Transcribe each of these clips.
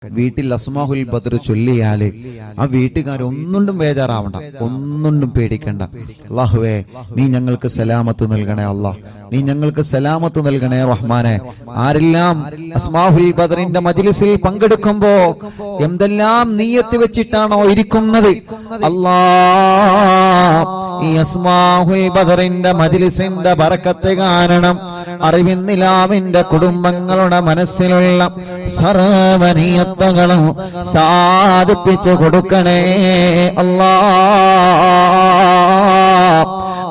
വീട്ടിൽ അസ്മാഹുൽ ബദർ ചൊല്ലിയാല് ആ വീട്ടുകാരൊന്നും ബേജാറാവണ്ട, ഒന്നും പേടിക്കണ്ട. അല്ലാഹുവേ, നീ ഞങ്ങൾക്ക് സലാമത്ത് നൽകണേ. അല്ലാഹ്, നീ ഞങ്ങൾക്ക് സലാമത്ത് നൽകണേ റഹ്മാനെ. ആരെല്ലാം അസ്മാഹുൽ ബദറിന്റെ മജ്ലിസിൽ പങ്കെടുക്കുമ്പോ എന്തെല്ലാം നിയ്യത്ത് വെച്ചിട്ടാണോ ഇരിക്കുന്നത്, അല്ലാഹ് ഈ അസ്മാഹുൽ ബദറിന്റെ മജ്ലിസിന്റെ ബറക്കത്ത് കാരണം അറിവിന്നിലാമിന്റെ കുടുംബങ്ങളുടെ മനസ്സിലുള്ള സർവ്വനിയത്തുകളും സാധിപ്പിച്ചു കൊടുക്കണേ അല്ലാഹ്.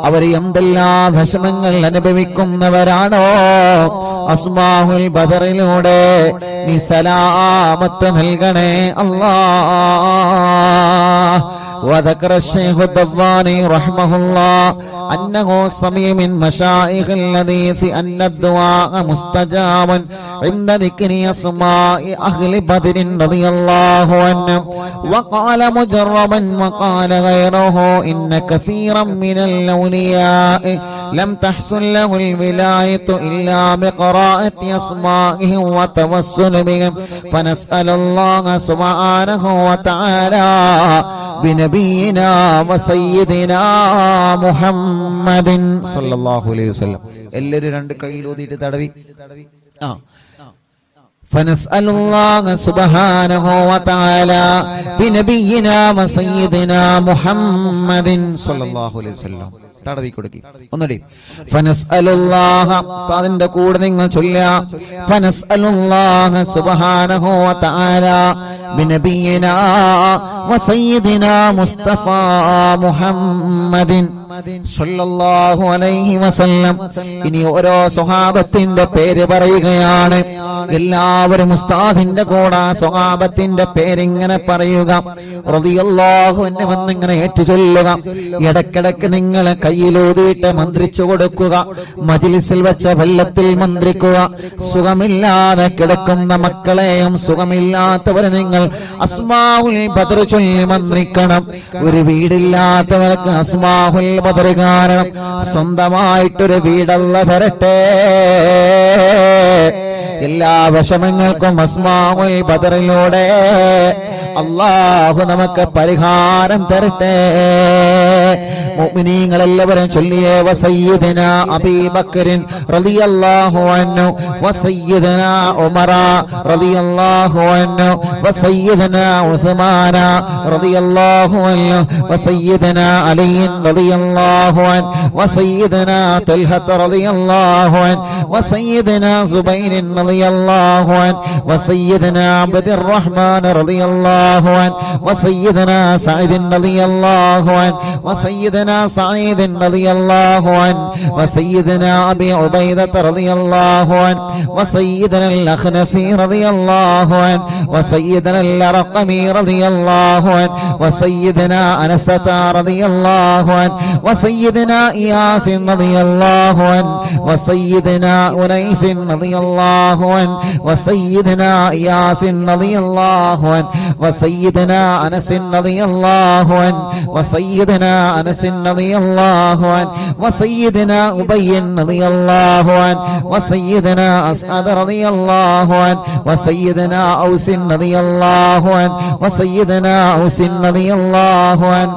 അവർ എന്തെല്ലാം വിഷമങ്ങൾ അനുഭവിക്കുന്നവരാണോ, അസ്മാഹുൽ ബദറിലൂടെ നീ സലാമത്ത് നൽകണേ അല്ലാഹ്. وذكر الشيخ الضباني رحمه الله أنه سمع من مشايخ الحديث أن الدعاء مستجاب عند ذكر أسماء أهل بدر رضي الله عنهم. وقال مجربا وقال غيره إن كثيرا من الأولياء لم تحصل له الولاية إلا بقراءة أسمائهم وتوسل بهم، فنسأل الله سبحانه وتعالى بنبينا وسيدنا محمد صلى الله عليه وسلم. എല്ലാവരും രണ്ട് കൈയിൽ ഊതിയിട്ട് തടവി. فنسأل الله سبحانه وتعالى بنبينا وسيدنا محمد صلى الله عليه وسلم. തടവി കൊടുക്കി ഒന്നടി. ഫനസ്അലുല്ലാഹ, ഉസ്താദിന്റെ കൂടെ നിങ്ങൾ ചൊല്ലുക. ഫനസ്അലുല്ലാഹ സുബ്ഹാനഹു വ തആല ബിനബിയിനാ വസയ്യിദിനാ മുസ്തഫ മുഹമ്മദിൻ സല്ലല്ലാഹു അലൈഹി വസല്ലം. ഇനി ഓരോ സ്വഹാബത്തിന്റെ പേര് പറയുകയാണ്. എല്ലാവരും ഉസ്താദിന്റെ കൂടെ സ്വഹാബത്തിന്റെ പേരിങ്ങനെ പറയുക. റളിയല്ലാഹു അൻഹു എന്നിങ്ങനെ ഏറ്റുചൊല്ലുക. ഇടക്കിടക്ക് നിങ്ങൾ കയ്യിലൂതിയിട്ട് മന്ത്രിച്ചു കൊടുക്കുക. മജ്ലിസിൽ വെച്ച വെള്ളത്തിൽ മന്ത്രിക്കുക. സുഖമില്ലാതെ കിടക്കുന്ന മക്കളെയും സുഖമില്ലാത്തവരെ നിങ്ങൾ അസ്മാഉൽ ബദർ ചൊല്ലി മന്ത്രിക്കണം. ഒരു വീടില്ലാത്തവർക്ക് അസ്മാഉൽ ബദർ കാരണം സ്വന്തമായിട്ടൊരു വീടല്ല തരട്ടെ. എല്ലാ വിഷമങ്ങൾക്കും അസ്മാഉൽ ബദറിലൂടെ അല്ലാഹു നമുക്ക് പരിഹാരം തരട്ടെ. മുഅ്മിനീങ്ങൾ എല്ലാവരും ചൊല്ലിയേ. വസയ്യിദനാ അബീബക്കറിൻ റളിയല്ലാഹു അൻഹു വസയ്യിദനാ ഉമറ റളിയല്ലാഹു അൻഹു വസയ്യിദനാ ഉസ്മാന റളിയല്ലാഹു അൻഹു വസയ്യിദനാ അലി റളിയല്ലാഹു അൻഹു വസയ്യിദനാ തൽഹ റളിയല്ലാഹു അൻഹു വസയ്യിദനാ സുബൈർ റളിയല്ലാഹു അൻഹു വസയ്യിദനാ അബ്ദുർ റഹ്മാൻ റളിയല്ലാഹു അൻഹു വസയ്യിദനാ സഈദ് റളിയല്ലാഹു അൻഹു വസയ്യിദനാ سعيد رضي الله عنه وسيدنا أبي عبيدة رضي الله عنه وسيدنا الأخنسي رضي الله عنه وسيدنا الأرقمي رضي الله عنه وسيدنا أنسة رضي الله عنه وسيدنا إياس رضي الله عنه وسيدنا أنيس رضي الله عنه وسيدنا إياس رضي الله عنه وسيدنا أنس رضي الله عنه وسيدنا أنس رضي الله عنه وسيدنا أبي رضي الله عنه وسيدنا أسعد رضي الله عنه وسيدنا أوس رضي الله عنه وسيدنا أوس رضي الله عنه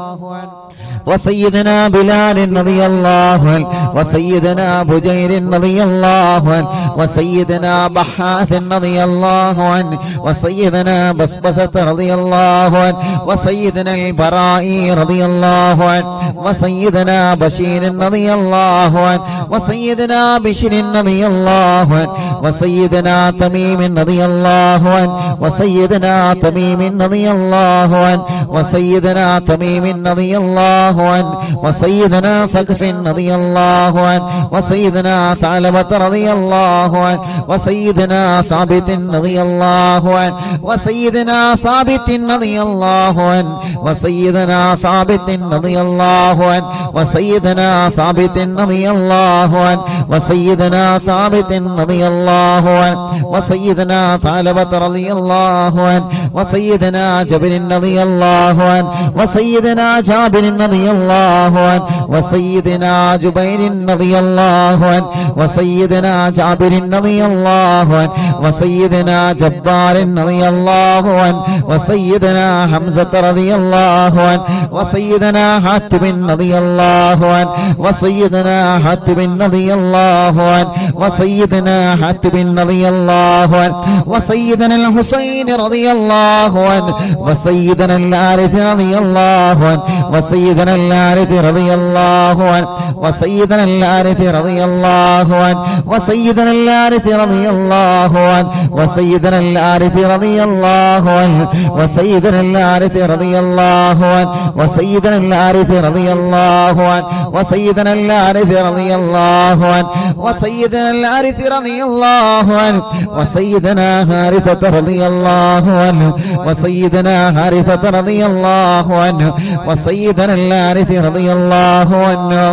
وسيدنا بلال رضي الله عنه وسيدنا بجير رضي الله عنه وسيدنا بحاث رضي الله عنه وسيدنا بسبسة رضي الله عنه وسيدنا البرائي رضي الله عنه وسيدنا بشير رضي الله عنه وسيدنا بشر رضي الله عنه وسيدنا تميم رضي الله عنه وسيدنا تميم رضي الله عنه وسيدنا تميم رضي الله عنه وسيدنا ثقف رضي الله عنه وسيدنا ثعلبة رضي الله عنه وسيدنا ثابت رضي الله عنه وسيدنا ثابت رضي الله عنه وسيدنا ثابت رضي الله عنه وسيدنا ثابت رضي الله عنه وسيدنا ثابت رضي الله عنه وسيدنا ثعلبة رضي الله عنه وسيدنا جابر رضي الله عنه وسيدنا جابر رضي റളിയല്ലാഹു അൻഹു വസയ്യിദനാ ജുബൈർ റളിയല്ലാഹു അൻഹു വസയ്യിദനാ ജാബിർ റളിയല്ലാഹു അൻഹു വസയ്യിദനാ ജബ്ബാർ റളിയല്ലാഹു അൻഹു വസയ്യിദനാ ഹംസ റളിയല്ലാഹു അൻഹു വസയ്യിദനാ ഹാത്തിബ് റളിയല്ലാഹു അൻഹു വസയ്യിദനാ ഹാത്തിബ് റളിയല്ലാഹു അൻഹു വസയ്യിദനാ ഹാത്തിബ് റളിയല്ലാഹു അൻഹു വസയ്യിദനാ الحسين رضي الله عنه وسيدنا الحارث رضي الله عنه وسيدنا الحارث رضي الله عنه وسيدنا الحارث رضي الله عنه وسيدنا الحارث رضي الله عنه وسيدنا الحارث رضي الله عنه وسيدنا الحارث رضي الله عنه وسيدنا الحارث رضي الله عنه وسيدنا الحارث رضي الله عنه وسيدنا الحارث رضي الله عنه وسيدنا حارثة رضي الله عنه وسيدنا حارثة رضي الله عنه وسيدنا الحارث رضي الله عنه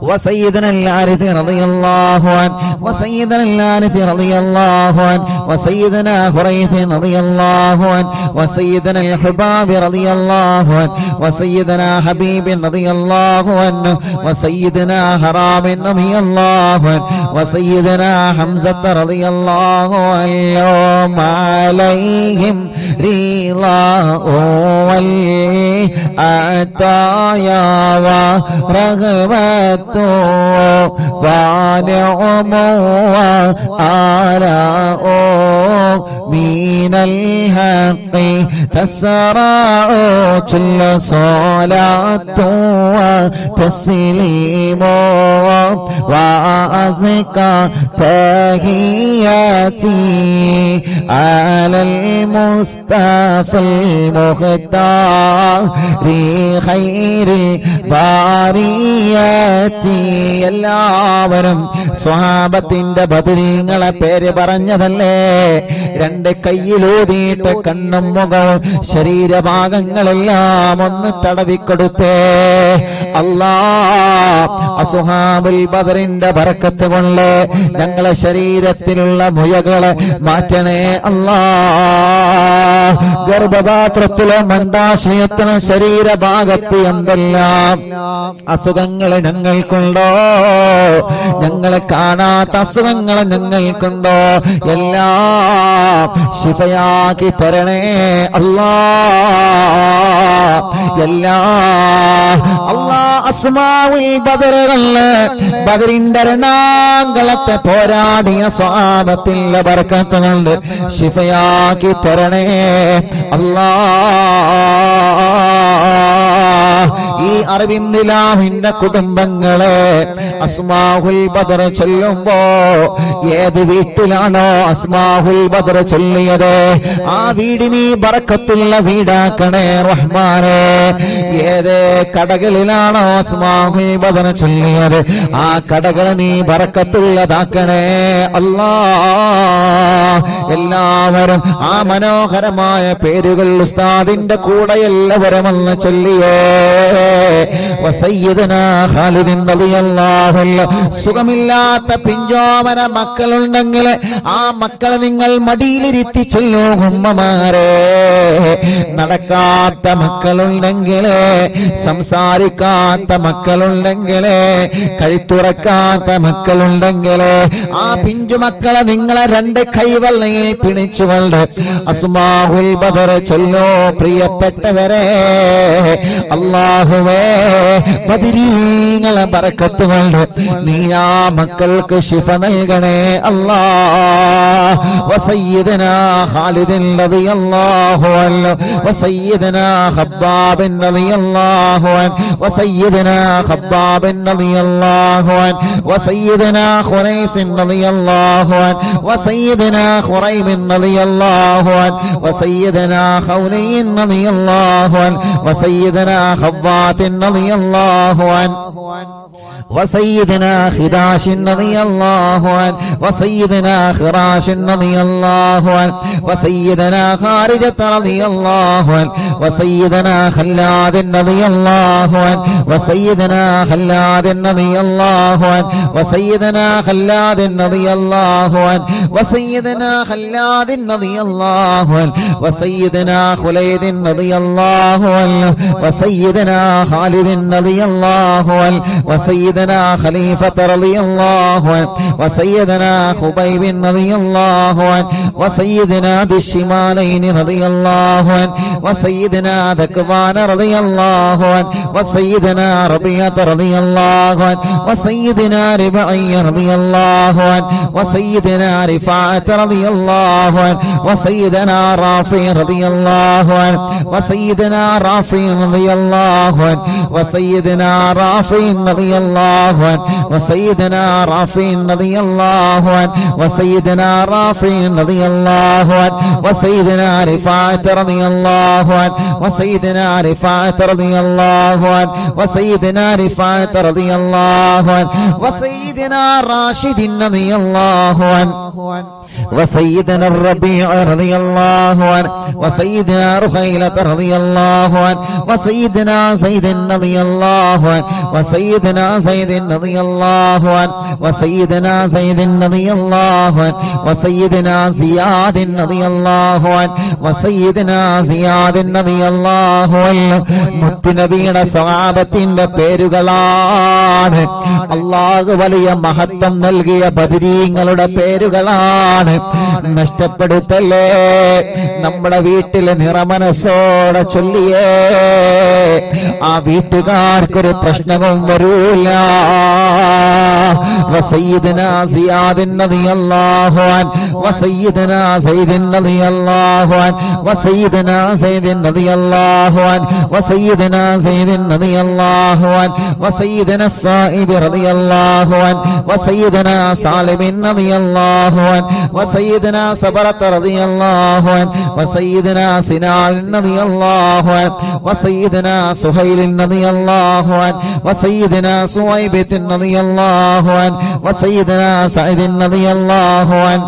وسيدنا الحارث رضي الله عنه وسيدنا الحارث رضي الله عنه وسيدنا حريث رضي الله عنه وسيدنا الحباب رضي الله عنه وسيدنا حبيب رضي الله عنه وسيدنا حرام رضي الله عنه وسيدنا حمزة رضي الله عنهم عليهم رضاه والعطايا ورغبة ونعم وآلاء من الحق تسرع كل صلاة وتسليم وأزكى تحياتي على المصطفى المختار خير البريات. എല്ലാവരും സ്വഹാബത്തിന്റെ ബദരീങ്ങളെ പേര് പറഞ്ഞതല്ലേ? രണ്ട് കയ്യിലൂതിയിട്ട് കണ്ണും മുഖവും ശരീരഭാഗങ്ങളെല്ലാം ഒന്ന് തടവിക്കൊടുത്തേ. അല്ലാ, അസ്ഹാബുൽ ബദറിന്റെ ബറക്കത്ത് കൊണ്ട് ഞങ്ങളെ ശരീരത്തിലുള്ള മുയകളെ മാറ്റണേ അല്ലാ. ഗർഭപാത്രത്തിലെ മന്ദാശയത്തിനും ശരീരഭാഗത്ത് എന്തെല്ലാം അസുഖങ്ങളെ ഞങ്ങൾക്കുണ്ടോ, ഞങ്ങളെ കാണാത്ത അസുഖങ്ങളെ ഞങ്ങൾക്കുണ്ടോ, എല്ലാം ശിഫയാക്കി തരണേ അല്ലാ. അല്ലാ അസ്മാഉൽ ബദറുകളില് ബദറിന്റെ രണാങ്കളത്തെ പോരാടിയ സ്വഹാബത്തിന്റെ ബർക്കത്ത് കൊണ്ട് ശിഫയാക്കി തരണേ അല്ലാ. ഈ അറബിന്ദിലാഹിന്റെ കുടുംബങ്ങളെ അസ്മാഉൽ ബദർ ചൊല്ലുമ്പോ ഏത് വീട്ടിലാണോ അസ്മാഉൽ ബദർ ചൊല്ലിയത് ആ വീടിന് ബറക്കത്തുള്ള വീടാക്കണേ റഹ്മാനേ. ഏത് കടകളിലാണോ അസ്മാഉൽ ബദർ ചൊല്ലിയത് ആ കടകൾ നീ ബറക്കത്തുള്ളതാക്കണേ അല്ലാ. എല്ലാവരും ആ മനോഹരമായ പേരുകൾ ഉസ്താദിന്റെ കൂടെ എല്ലാവരും ഒന്ന് ചൊല്ലിയേ. വസയ്യിദനാ ഖാലിദ് റളിയല്ലാഹു അൻഹു. സുഖമില്ലാത്ത പിഞ്ചോമന മക്കളുണ്ടെങ്കിൽ ആ മക്കളെ നിങ്ങൾ മടിയിലിരുത്തി ചൊല്ലൂ ഉമ്മമാരെ. നടക്കാത്ത മക്കളുണ്ടെങ്കിൽ, സംസാരിക്കാത്ത മക്കളുണ്ടെങ്കിൽ, കഴുത്തുറക്കാത്ത മക്കളുണ്ടെങ്കിൽ ആ പിഞ്ചുമക്കളെ നിങ്ങളെ രണ്ട് കൈവെള്ളയിൽ പിടിച്ചുകൊണ്ട് അസ്മാഉൽ ബദർ ചൊല്ലോ. പ്രിയപ്പെട്ടവരെ, അല്ലാഹുവേ ബദരീങ്ങളെ ബറക്കത്ത് കൊണ്ട് നീ ആ മക്കൾക്ക് ശിഫ നൽകണേ അല്ലാ. വസയ്യിദനാ ഖാലിദ് റളിയല്ലാഹു അൻഹു വസയ്യിദനാ ഖബ്ബാബ് റളിയല്ലാഹു അൻഹു വസയ്യിദനാ ഖബ്ബാബ് റളിയല്ലാഹു അൻഹു വസയ്യിദനാ ഖുറൈസ് റളിയല്ലാഹു അൻഹു വസയ്യിദനാ ഖുറൈബ് റളിയല്ലാഹു അൻഹു വസയ്യിദനാ ഖൗലൈൻ റളിയല്ലാഹു അൻഹു വസയ്യിദനാ ഖവ്വാത്ത് റളിയല്ലാഹു അൻഹു وسيدنا خداش رضي الله عنه وسيدنا خراش رضي الله عنه وسيدنا خارجة رضي الله عنه وسيدنا خلاد رضي الله عنه وسيدنا خلاد رضي الله عنه وسيدنا خلاد رضي الله عنه وسيدنا خلاد رضي الله عنه وسيدنا خليد رضي الله عنه وسيدنا خالد رضي الله عنه وسيدنا خليفة رضي الله عنه وسيدنا خبيب رضي الله عنه وسيدنا ذي الشمالين رضي الله عنه وسيدنا ذكوان رضي الله عنه وسيدنا ربيعة رضي الله عنه وسيدنا ربعي رضي الله عنه وسيدنا رفاعة رضي الله عنه وسيدنا رافع رضي الله عنه وسيدنا رافع رضي الله عنه وسيدنا رافع رضي الله عنه وسيدنا رافع رضي الله عنه وسيدنا رافع رضي الله عنه وسيدنا رفاعة رضي الله عنه وسيدنا رفاعة رضي الله عنه وسيدنا رفاعة رضي الله عنه وسيدنا راشد رضي الله عنه وسيدنا الربيع رضي الله عنه وسيدنا رخيلة رضي الله عنه وسيدنا زيد رضي الله عنه وسيدنا زيد رضي الله عنه وسيدنا زيد رضي الله عنه وسيدنا زياد رضي الله عنه وسيدنا زياد رضي الله عنه മുത്തുനബിയുടെ സ്വഹാബത്തിന്റെ പേരുകളാണ്. അല്ലാഹു വലിയ മഹത്വം നൽകിയ ബദരീങ്ങളുടെ പേരുകളാണ്. നഷ്ടപ്പെടുത്തല്ലേ. നമ്മുടെ വീട്ടിലെ നിറമനസ്സോടെ ചൊല്ലിയേ ആ വീട്ടുകാർക്കൊരു പ്രശ്നവും വരൂല. وسيدنا زياد رضي الله عنه وسيدنا زيد رضي الله عنه وسيدنا زيد رضي الله عنه وسيدنا زيد رضي الله عنه وسيدنا الصائب رضي الله عنه وسيدنا سالم رضي الله عنه وسيدنا صبرة رضي الله عنه وسيدنا سنان رضي الله عنه وسيدنا سهيل رضي الله عنه وسيدنا سويبة رضي الله عنه وسيدنا سعيد رضي الله عنه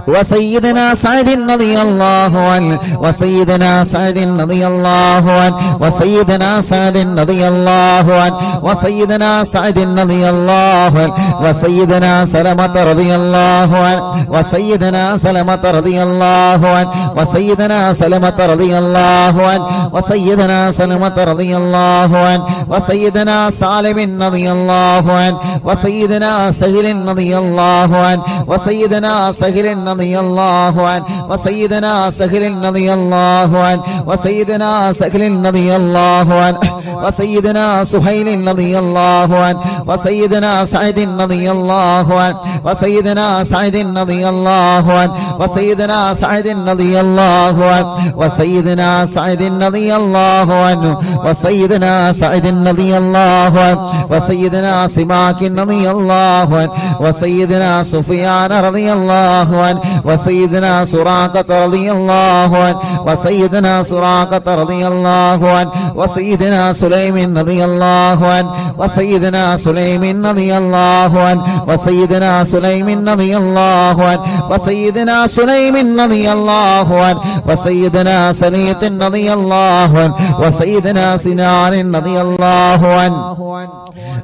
وسيدنا سعد رضي الله عنه وسيدنا سعد رضي الله عنه وسيدنا سعد رضي الله عنه وسيدنا سعد رضي الله عنه وسيدنا سلمة رضي الله عنه وسيدنا سلمة رضي الله عنه وسيدنا سلمة رضي الله عنه وسيدنا سلمة رضي الله عنه وسيدنا سالم رضي الله عنه وسيدنا سهل رضي الله عنه وسيدنا سهل رضي الله عنه وسيدنا سهل رضي الله عنه وسيدنا سهل رضي الله عنه وسيدنا سهيل رضي الله عنه وسيدنا سعيد رضي الله عنه وسيدنا سعيد رضي الله عنه وسيدنا سعيد رضي الله عنه وسيدنا سعيد رضي الله عنه وسيدنا سعيد رضي الله عنه وسيدنا سماك رضي الله عنه وسيدنا سفيان رضي الله عنه وسيدنا سراقة رضي الله عنه وسيدنا سراقة رضي الله عنه وسيدنا سليم رضي الله عنه وسيدنا سليم رضي الله عنه وسيدنا سليم رضي الله عنه وسيدنا سليم رضي الله عنه وسيدنا سليط رضي الله عنه وسيدنا سنان رضي الله عنه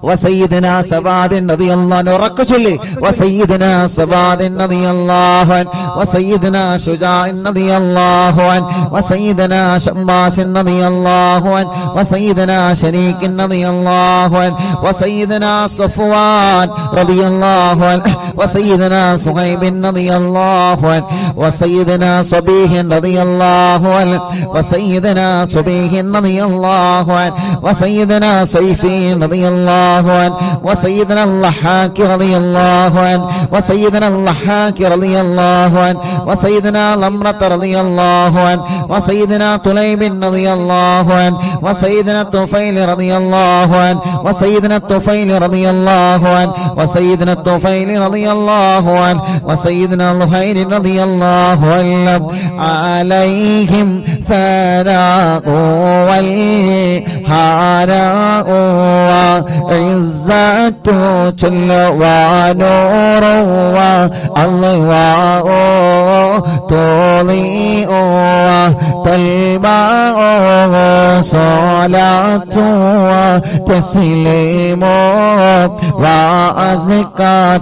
وسيدنا سباد رضي الله عنه ركشلي وسيدنا سباد رضي الله عنه وسيدنا شجاع رضي الله عنه وسيدنا شماس رضي الله عنه وسيدنا شريك رضي الله عنه وسيدنا صفوان رضي الله عنه وسيدنا صهيب رضي الله عنه وسيدنا صبيح رضي الله عنه وسيدنا صبيح رضي الله عنه وسيدنا سيفي رضي الله عنه وسيدنا اللحاك رضي الله عنه وسيدنا اللحاك رضي الله الله عنه وسيدنا لمرة رضي الله عنه وسيدنا طليب رضي الله عنه وسيدنا الطفيل رضي الله عنه وسيدنا الطفيل رضي الله عنه وسيدنا الطفيل رضي الله عنه وسيدنا الخير رضي الله عنه عليهم ثناء والحراء وعزة جل ونور واللواء تضيء وتلمع صلاة وتسليم وأزكى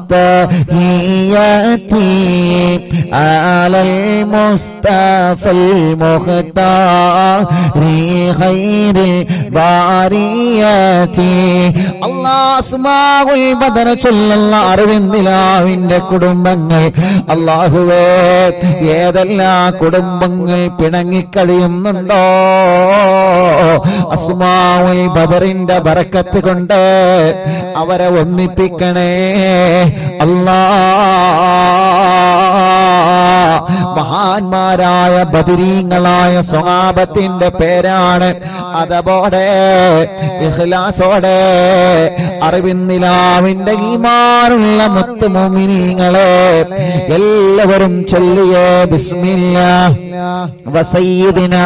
تحياتي على المصطفى المختار خير البريات الله അസ്മാഉൽ ബദർ ചൊല്ലുന്ന അറിവിന്ദിലാവിന്റെ കുടുംബങ്ങൾ അല്ലാഹുവേ ഏതെല്ലാം കുടുംബങ്ങൾ പിണങ്ങിക്കഴിയുന്നുണ്ടോ അസ്മാഉൽ ബദറിന്റെ ബറക്കത്ത് കൊണ്ട് അവരെ ഒന്നിപ്പിക്കണേ അല്ലാഹ് മഹാന്മാരായ ബദരീങ്ങളായ സ്വഹാബത്തിന്റെ പേരാണ് അതുപോലെ ഇഖ്ലാസോടെ അറിവിന്ദിലാവിന്റെ ഈമാനുള്ള മുത്ത് മുഅ്മിനീങ്ങളെ എല്ലാവരും ചൊല്ലിയേ ബിസ്മില്ലാഹ് വസയ്യിദിനാ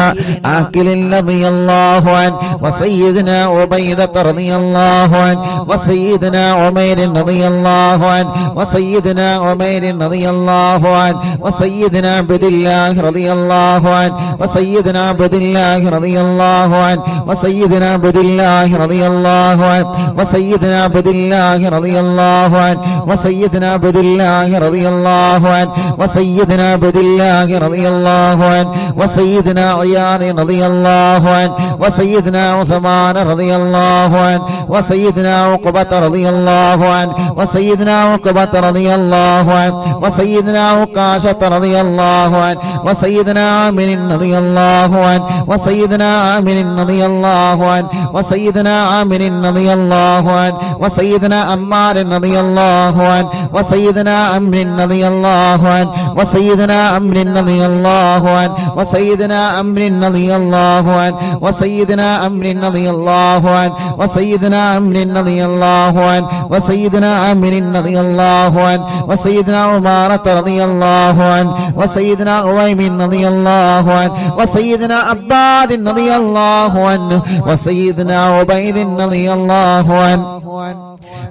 ആഖിൽ റളിയല്ലാഹു അൻഹു വസയ്യിദിനാ ഉബൈദ റളിയല്ലാഹു അൻഹു വസയ്യിദിനാ ഉമൈർ റളിയല്ലാഹു അൻഹു വസയ്യിദിനാ ഉമൈർ റളിയല്ലാഹു അൻഹു വസയ്യിദിനാ അബ്ദുല്ലാഹ് റളിയല്ലാഹു അൻഹു വസയ്യിദിനാ അബ്ദുല്ലാഹ് റളിയല്ലാഹു അൻഹു വസയ്യിദിനാ അബ്ദുല്ലാഹ് റളിയല്ലാഹു അൻഹു വസയ്യിദിനാ അബ്ദുല്ലാഹ് റളിയല്ലാഹു അൻഹു വസയ്യിദിനാ അബ്ദുല്ലാഹ് റളിയല്ലാഹു അൻഹു വസയ്യിദിനാ അബ്ദുല്ലാഹ് റളിയല്ലാഹു അൻഹു വസയ്യിദിനാ അയാദ് റളിയല്ലാഹു അൻഹു വസയ്യിദിനാ ഉസ്മാൻ റളിയല്ലാഹു അൻഹു വസയ്യിദിനാ ഉഖബത റളിയല്ലാഹു അൻഹു വസയ്യിദിനാ ഉഖബത റളിയല്ലാഹു അൻഹു വസയ്യിദിനാ ഉഖാശത റളിയല്ലാഹു അൻഹു വസയ്യിദിനാ ആമിർ റളിയല്ലാഹു അൻഹു വസയ്യിദിനാ ആമിർ റളിയല്ലാഹു അൻഹു വസയ്യിദിനാ ആമിർ റളിയല്ലാഹു അൻഹു വസയ്യിദിനാ അമ്മാർ റളിയല്ലാഹു അൻഹു വസയ്യിദിനാ അംർ റളിയല്ലാഹു അൻഹു വസയ്യിദിനാ അംർ റളിയല്ലാഹു അൻഹു വസയ്യിദിനാ അംർ റളിയല്ലാഹു അൻഹു വസയ്യിദിനാ അംർ റളിയല്ലാഹു അൻഹു വസയ്യിദിനാ അംർ റളിയല്ലാഹു അൻഹു വസയ്യിദിനാ അംർ റളിയല്ലാഹു അൻഹു വസയ്യിദിനാ ഉമാറത റളിയല്ലാഹു അൻഹു വസയ്യിദിനാ ഉവൈമിൻ റളിയല്ലാഹു അൻഹു വസയ്യിദിനാ അബ്ബാദ് റളിയല്ലാഹു അൻഹു വസയ്യിദിനാ ഉബൈദ് റളിയല്ലാഹു അൻഹു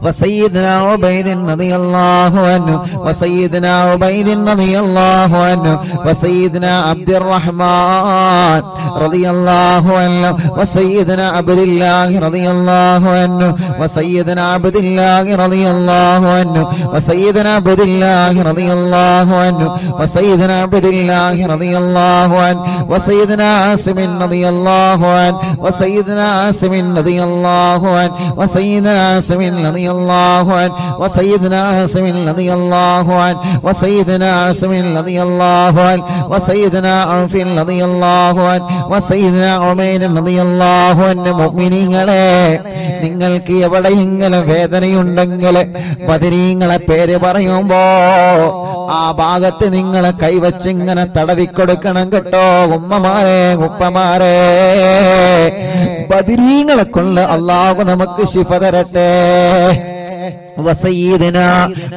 وسيدنا عبيد رضي الله عنه وسيدنا عبيد رضي الله عنه وسيدنا عبد الرحمن رضي الله عنه وسيدنا عبد الله رضي الله عنه وسيدنا عبد الله رضي الله عنه وسيدنا عبد الله رضي الله عنه وسيدنا عبد الله رضي الله عنه وسيدنا عاصم رضي الله عنه وسيدنا عاصم رضي الله عنه وسيدنا عاصم رضي الله عنه وسيدنا عاصم رضي الله عنه وسيدنا عاصم رضي الله عنه وسيدنا عوف رضي الله عنه وسيدنا عمير رضي الله عنه മുഅ്മിനീങ്ങളെ നിങ്ങൾക്ക് എവിടെയെങ്കിലും വേദനയുണ്ടെങ്കിൽ ബദരീങ്ങളെ പേര് പറയുമ്പോ ആ ഭാഗത്ത് നിങ്ങളെ കൈവച്ചിങ്ങനെ തടവിക്കൊടുക്കണം കേട്ടോ ഉമ്മമാരെ ഉപ്പമാരെ ബദരീങ്ങളെ കൊണ്ട് അല്ലാഹു നമുക്ക് ശിഫ തരട്ടെ وسيدنا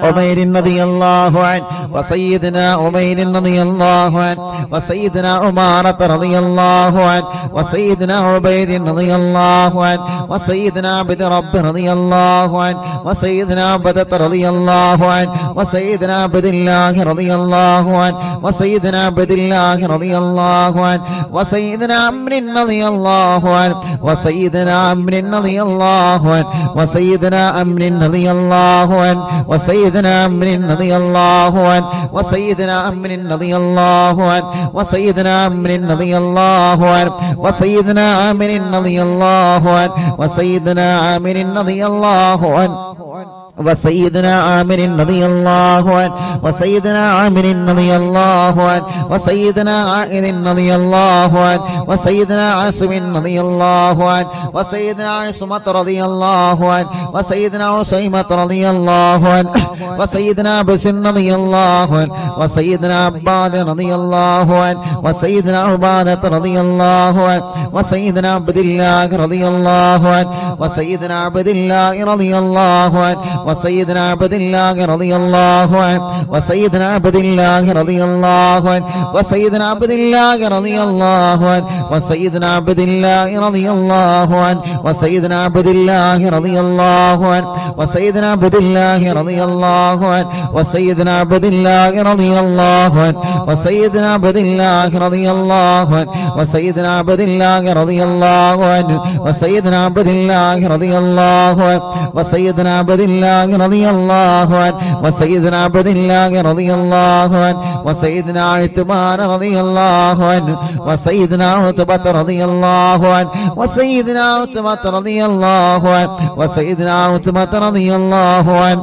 عمير رضي الله عنه وسيدنا عمير رضي الله عنه وسيدنا عمارة رضي الله عنه وسيدنا عبيد رضي الله عنه وسيدنا عبد رب رضي الله عنه وسيدنا عبدة رضي الله عنه وسيدنا عبد الله رضي الله عنه وسيدنا عبد الله رضي الله عنه وسيدنا عمرو رضي الله عنه وسيدنا عمرو رضي الله عنه وسيدنا عمرو رضي الله عنه وسيدنا عمرو رضي الله عنه وسيدنا عمرو رضي الله عنه وسيدنا عمرو رضي الله عنه وسيدنا عامر رضي الله عنه وسيدنا عامر رضي الله عنه وسيدنا عامر رضي الله عنه وسيدنا عامر رضي الله عنه وسيدنا عائذ رضي الله عنه وسيدنا عاصم رضي الله عنه وسيدنا عصمة رضي الله عنه وسيدنا عصيمة رضي الله عنه وسيدنا بسر رضي الله عنه وسيدنا عباد رضي الله عنه وسيدنا عبادة رضي الله عنه وسيدنا عبد الله رضي الله عنه وسيدنا عبد الله رضي الله عنه وسيدنا عبد الله رضي الله عنه وسيدنا عبد الله رضي الله عنه وسيدنا عبد الله رضي الله عنه وسيدنا عبد الله رضي الله عنه وسيدنا عبد الله رضي الله عنه وسيدنا عبد الله رضي الله عنه وسيدنا عبد الله رضي الله عنه وسيدنا عبد الله رضي الله عنه وسيدنا عبد الله رضي الله عنه وسيدنا عبد الله رضي الله عنه وسيدنا عبد الله رضي الله عنه وسيدنا عبد الله رضي الله عنه وسيدنا عثمان رضي الله عنه وسيدنا عتبة رضي الله عنه وسيدنا عتبة رضي الله عنه وسيدنا عتبة رضي الله عنه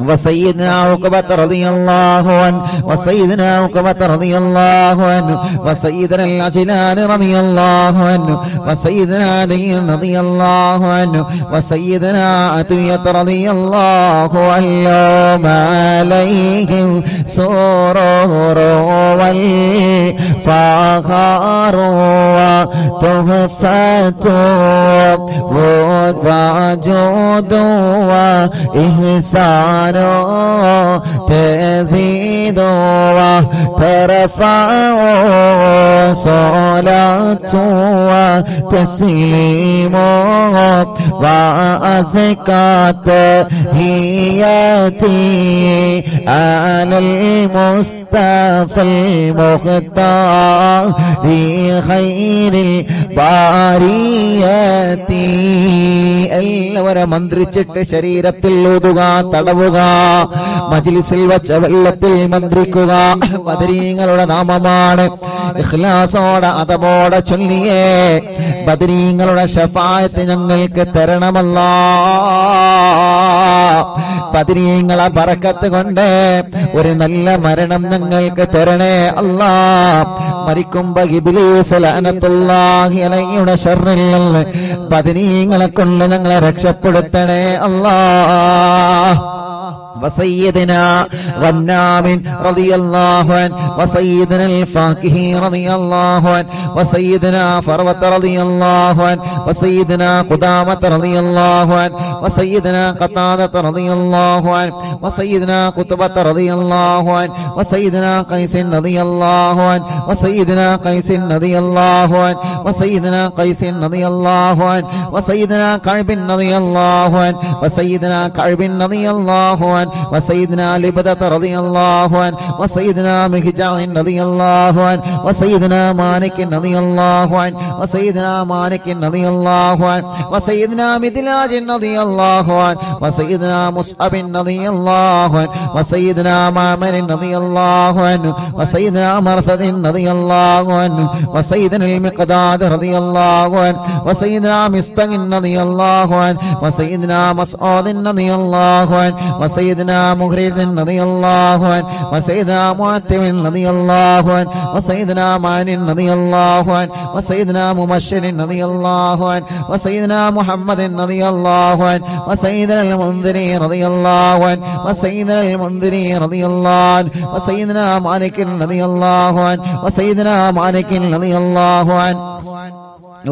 وسيدنا عقبة رضي الله عنه وسيدنا عقبة رضي الله عنه وسيدنا العجلان رضي الله عنه وسيدنا علي رضي الله عنه وسيدنا عطية رضي الله عنه عليهم سرور والفخر وتحفة وجود وإحسان تزيد وترفع صلاة وتسليم وأزكى تحياتي على المصطفى المختار خير الباريات എല്ലാവരും മന്ത്രിച്ചിട്ട് ശരീരത്തിൽ ഊതുക, തടവുക, മജ്ലിസിൽ വച്ച വെള്ളത്തിൽ മന്ത്രിക്കുക. ബദരീങ്ങളുടെ നാമമാണ്. ഇഖ്ലാസോടെ അതബോടെ ചൊല്ലിയേ ബദരീങ്ങളുടെ ശഫാഅത്ത് ഞങ്ങൾക്ക് തരണമല്ലാ. ബദരീങ്ങളെ ബറക്കത്ത് കൊണ്ട് ഒരു നല്ല മരണം ഞങ്ങൾക്ക് തരണേ അല്ലാ. മരിക്കുമ്പോ ഇബ്ലീസ് ലഅനത്തുല്ലാഹി അലൈഹിയുടെ ശർറിൽ നിന്ന് ബദരീങ്ങളെ കൊണ്ട് ഞങ്ങളെ രക്ഷപ്പെടുത്തണേ അല്ലാ. وسيدنا غنام رضي الله عنه وسيدنا الفاكهي رضي الله عنه وسيدنا فروة رضي الله عنه وسيدنا قدامة رضي الله عنه وسيدنا قتادة رضي الله عنه وسيدنا قطبة رضي الله عنه وسيدنا قيس رضي الله عنه وسيدنا قيس رضي الله عنه وسيدنا قيس رضي الله عنه وسيدنا كعب رضي الله عنه وسيدنا كعب رضي الله عنه وسيدنا لبدة رضي الله عنه وسيدنا مهجع رضي الله عنه وسيدنا مالك رضي الله عنه وسيدنا مالك رضي الله عنه وسيدنا مدلاج رضي الله عنه وسيدنا مصعب رضي الله عنه وسيدنا معمر رضي الله عنه وسيدنا مرثد رضي الله عنه وسيدنا المقداد رضي الله عنه وسيدنا مصطفى رضي الله عنه وسيدنا مسعود رضي الله عنه وسيدنا مخرج رضي الله عنه وسيدنا معتم رضي الله عنه وسيدنا معن رضي الله عنه وسيدنا مبشر رضي الله عنه وسيدنا محمد رضي الله عنه وسيدنا المنذري رضي الله عنه وسيدنا المنذري رضي الله عنه وسيدنا مالك رضي الله عنه وسيدنا مالك رضي الله عنه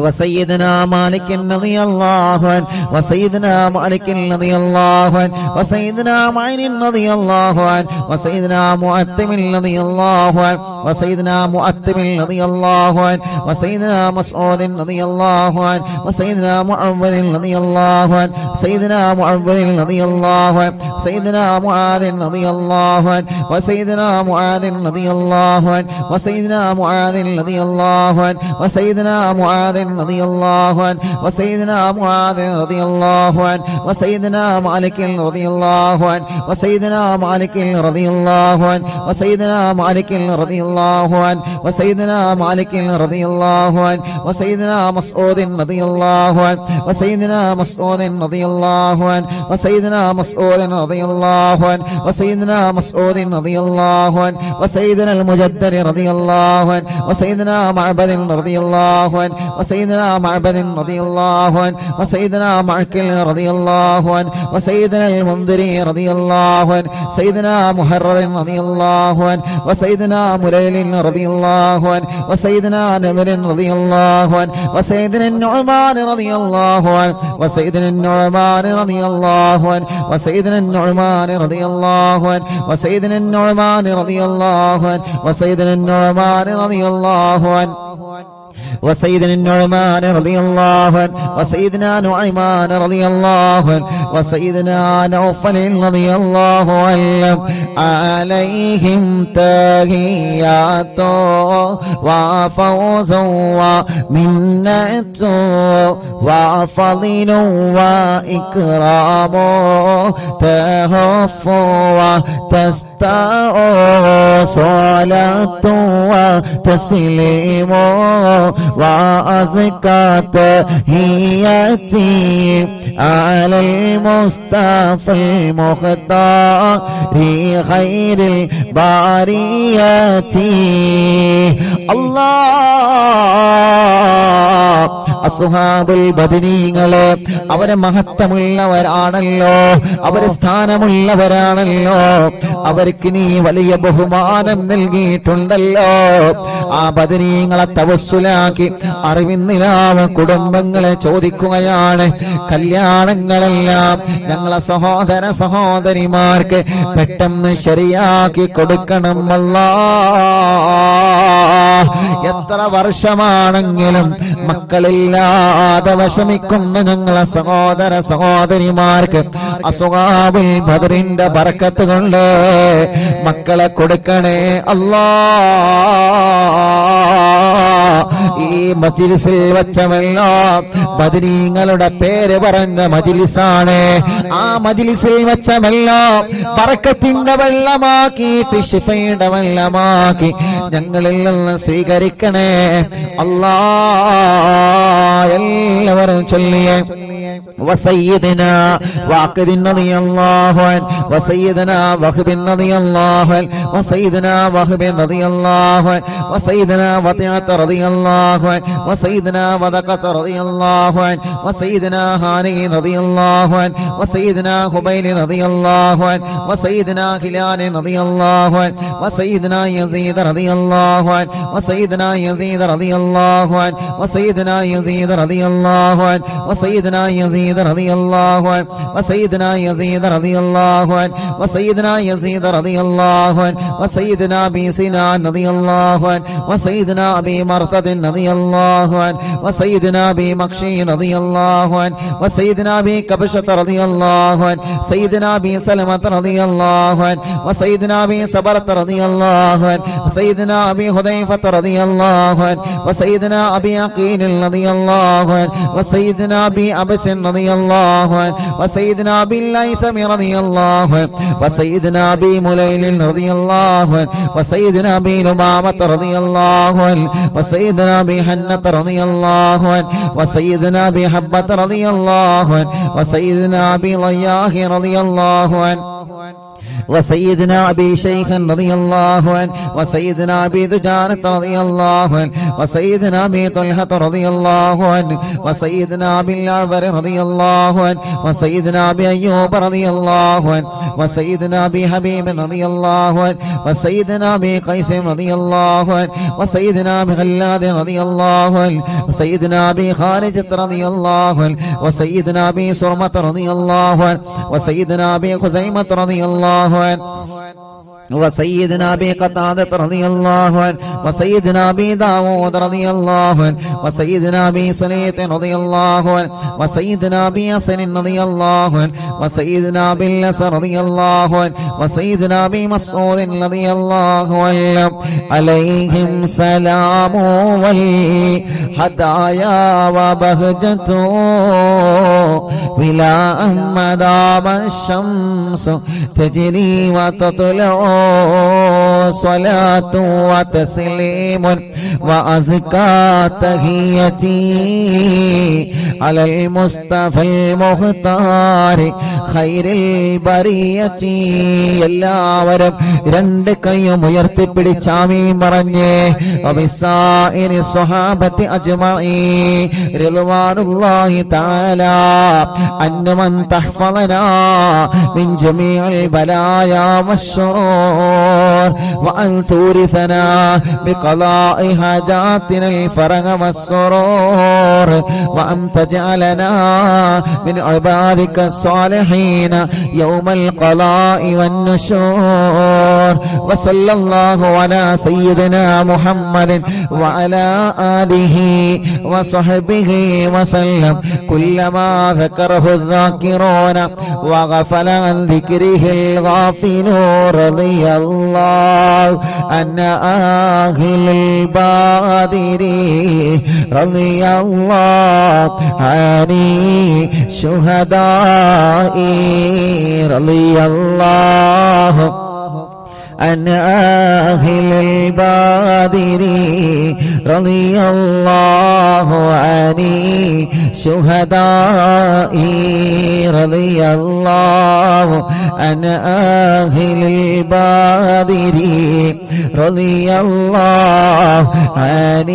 وسيدنا مالك رضي الله عنه وسيدنا مالك رضي الله عنه وسيدنا معين رضي الله عنه وسيدنا معتم رضي الله عنه وسيدنا معتم رضي الله عنه وسيدنا مسعود رضي الله عنه وسيدنا معوذ رضي الله عنه سيدنا معوذ رضي الله عنه سيدنا معاذ رضي الله عنه وسيدنا معاذ رضي الله عنه وسيدنا معاذ رضي الله عنه وسيدنا معاذ رضي الله عنه وسيدنا معاذ رضي الله عنه وسيدنا مالك رضي الله عنه وسيدنا مالك رضي الله عنه وسيدنا مالك رضي الله عنه وسيدنا مالك رضي الله عنه وسيدنا مسعود رضي الله عنه وسيدنا مسعود رضي الله عنه وسيدنا مسعود رضي الله عنه وسيدنا مسعود رضي الله عنه وسيدنا المجدد رضي الله عنه وسيدنا معبد رضي الله عنه وسيدنا معبد رضي الله عنه وسيدنا معكل رضي الله عنه وسيدنا المنذري رضي الله عنه سيدنا محرر رضي الله عنه وسيدنا مليل رضي الله عنه وسيدنا نذر رضي الله عنه وسيدنا النعمان رضي الله عنه وسيدنا النعمان رضي الله عنه وسيدنا النعمان رضي الله عنه وسيدنا النعمان رضي الله عنه وسيدنا النعمان رضي الله عنه وسيدنا النعمان رضي الله عنه وسيدنا نعيمان رضي الله عنه وسيدنا نوفل رضي الله عنه عليهم تحيات وفوز ومنة وفضل وإكرام تهف وتستع صلاة وتسليم وأزكى تحياتي على المصطفى المختار خير البريات الله അസ്ഹാബുൽ ബദരീങ്ങളെ അവരെ മഹത്വമുള്ളവരാണല്ലോ, അവരെ സ്ഥാനമുള്ളവരാണല്ലോ, അവർക്ക് നീ വലിയ ബഹുമാനം നൽകിയിട്ടുണ്ടല്ലോ. ആ ബദരീങ്ങളെ തവസ്സുലാക്കി അറിവിന്നിലാവ കുടുംബങ്ങളെ ചോദിക്കുകയാണ്, കല്യാണങ്ങളെല്ലാം ഞങ്ങളെ സഹോദര സഹോദരിമാർക്ക് പെട്ടെന്ന് ശരിയാക്കി കൊടുക്കണം അല്ലാഹ്. എത്ര വർഷമാണെങ്കിലും മക്കളില്ലാതെ വിഷമിക്കുന്ന ഞങ്ങളെ സഹോദര സഹോദരിമാർക്ക് അസ്ഹാബുൽ ബദറിന്റെ ബർക്കത്ത് കൊണ്ട് മക്കളെ കൊടുക്കണേ അല്ലാഹ്. ഈ മജ്ലിസിൽ വെച്ചമെല്ലാം ബദരീങ്ങളുടെ പേര് പറഞ്ഞ മജ്ലിസാണ്. ആ മജ്ലിസിൽ വെച്ചമെല്ലാം ബർക്കത്തിന്റെ വെള്ളമാക്കിയിട്ട് ശിഫയുടെ വെള്ളമാക്കി ഞങ്ങളിൽ നിന്ന് സ്വീകരിക്കണേ അല്ലാഹ്. എല്ലാവരും ചൊല്ലിയേ وسيدنا واقد رضي الله عنه وسيدنا وهب رضي الله عنه وسيدنا وهب رضي الله عنه وسيدنا وطيعة رضي الله عنه وسيدنا وذقة رضي الله عنه وسيدنا هاني رضي الله عنه وسيدنا خبيل رضي الله عنه وسيدنا هلال رضي الله عنه وسيدنا يزيد رضي الله عنه وسيدنا يزيد رضي الله عنه وسيدنا يزيد رضي الله عنه وسيدنا يزيد رضي الله عنه وسيدنا يزيد رضي الله عنه وسيدنا يزيد رضي الله عنه وسيدنا ابي سنان رضي الله عنه وسيدنا ابي مرثد رضي الله عنه وسيدنا ابي مكشي رضي الله عنه وسيدنا ابي كبشة رضي الله عنه سيدنا ابي سلمة رضي الله عنه وسيدنا ابي صبرة رضي الله عنه وسيدنا ابي حذيفة رضي الله عنه وسيدنا ابي عقيل رضي الله عنه وسيدنا ابي عبس رضي الله عنه وسيدنا ابي الليثم رضي الله عنه وسيدنا ابي مليل رضي الله عنه وسيدنا ابي لبابة رضي الله عنه وسيدنا ابي حنة رضي الله عنه وسيدنا ابي حبة رضي الله عنه وسيدنا ابي ضياح رضي الله عنه وسيدنا ابي شيخ رضي الله عنه وسيدنا ابي دجانة رضي الله عنه وسيدنا ابي طلحة رضي الله عنه وسيدنا ابي الأعور رضي الله عنه وسيدنا ابي ايوب رضي الله عنه وسيدنا ابي حبيب رضي الله عنه وسيدنا ابي قيس رضي الله عنه وسيدنا ابي خلاد رضي الله عنه وسيدنا ابي خارجة رضي الله عنه وسيدنا ابي سرمة رضي الله عنه وسيدنا ابي خزيمة رضي الله عنه وسيدنا أبي قتادة رضي الله عنه وسيدنا أبي داود رضي الله عنه وسيدنا أبي سليط رضي الله عنه وسيدنا أبي يسر رضي الله عنه وسيدنا أبي الأسر رضي الله عنه وسيدنا أبي مسعود رضي الله عنه عليهم سلام والهدايا وبهجة بلا مدام الشمس تجري وتطلع صلاة وتسليم وأزكى تحيتي على المصطفى المختار خير البرية എല്ലാവരും രണ്ട് കൈയും ഉയർത്തിപ്പിടിച്ച് ആമീൻ പറഞ്ഞേ വബിസായിരി സ്വഹാബത്തി അജ്മഈൻ റിദ്വാനുല്ലാഹി തആല അന്നമൻ തഹ്ഫളനാ മിൻ ജമീഇൽ ബലായാ വശ്ശുറൂർ വഅൻ തൂരിസനാ ബിഖളാഇ ഹാജാതിന الفرج والسرور وأن تجعلنا من عبادك الصالحين يوم القضاء والنشور وصلى الله على سيدنا محمد وعلى آله وصحبه وسلم كلما ذكره الذاكرون وغفل عن ذكره الغافلون رضي الله عن أهل البادر رضي الله عن شهداء رضي الله عن أهل البادر رضي الله عن شهداء رضي الله عن أهل البادر رضي الله عن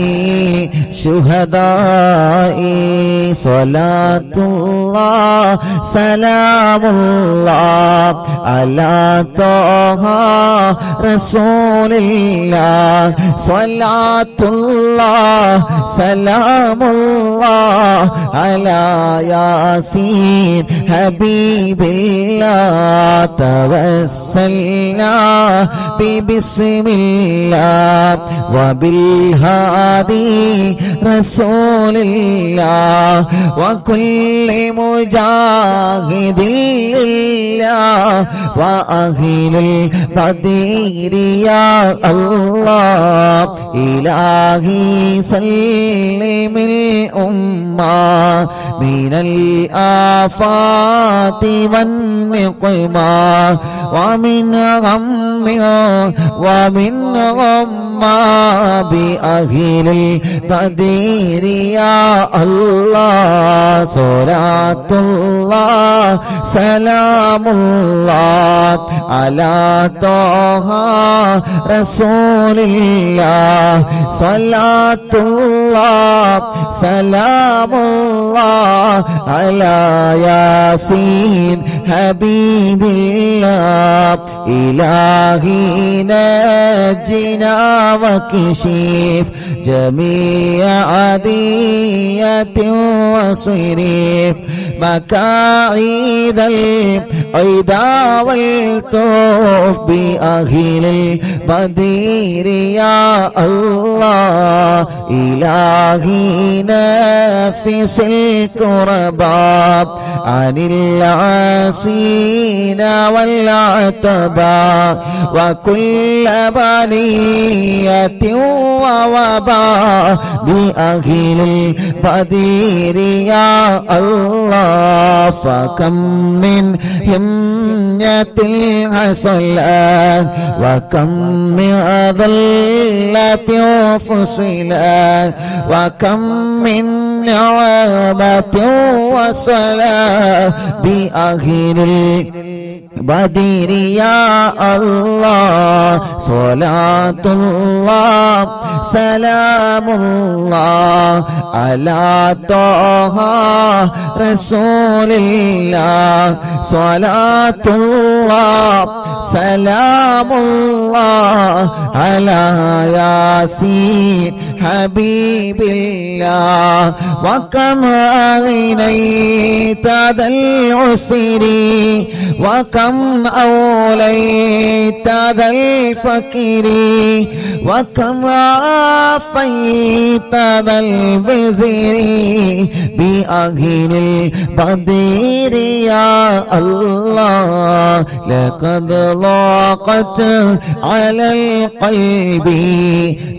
شهداء صلاة الله سلام الله على طه رسول الله صلاة الله سلام الله على ياسين حبيب الله توسلنا ببسم الله وبالهادي رسول الله وكل مجاهد لله وأهل البدير يا الله إلهي سلم الأمة من الآفات والنقمة ومن غم ومن غمّة بأهل البدير يا الله صلاة الله سلام الله على طه رسول الله صلاة الله سلام الله على ياسين حبيب الله إلهي نجنا وكشف جميع عدية وصريف مكائد العدا والطوف بأهل البدير يا الله إلهي نفس الكرباب عن العاصين والعتباء وكل بلية ووباء بأهل البدير يا الله فكم من همية حصلت وكم من ذلة فصلت وكم من نعمة وصلاة بأهل البدير يا الله صلاة الله سلام الله على طه رسول الله صلاة الله سلام الله على ياسين حبيب الله وكم أغنيت ذا العسر وكم أوليت ذا الفقر وكم عافيت ذا الوزر بأهل البدر يا الله لقد ضاقت على القلب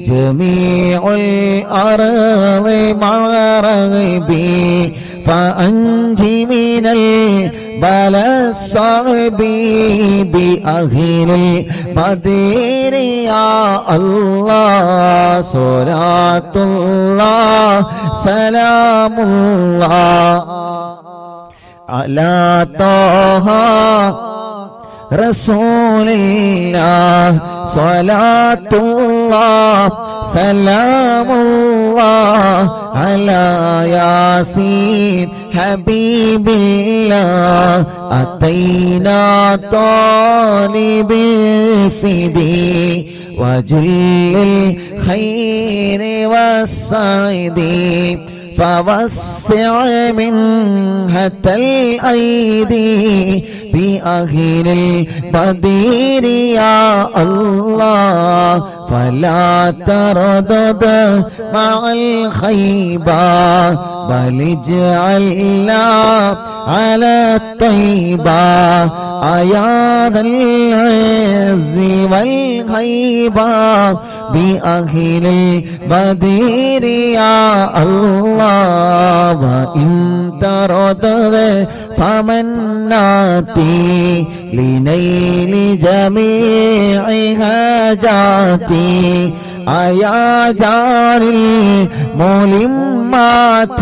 جميع الأرض مع رغبي فأنت من البلاء الصعب بأهل البدر يا الله صلاة الله سلام الله على طه رسول الله صلاة الله سلام الله على ياسين حبيب الله أتينا طالب الفدي وجل الخير والسعد فوسع منها الأيدي بأهل البدر يا الله فلا تردد مع الخيبة بل اجعلنا على الطيبة يا ذا العز والهيبة بأهل البدر يا الله وإن تردد فمناتي لنيل جميع حاجاتي يا جار الملمات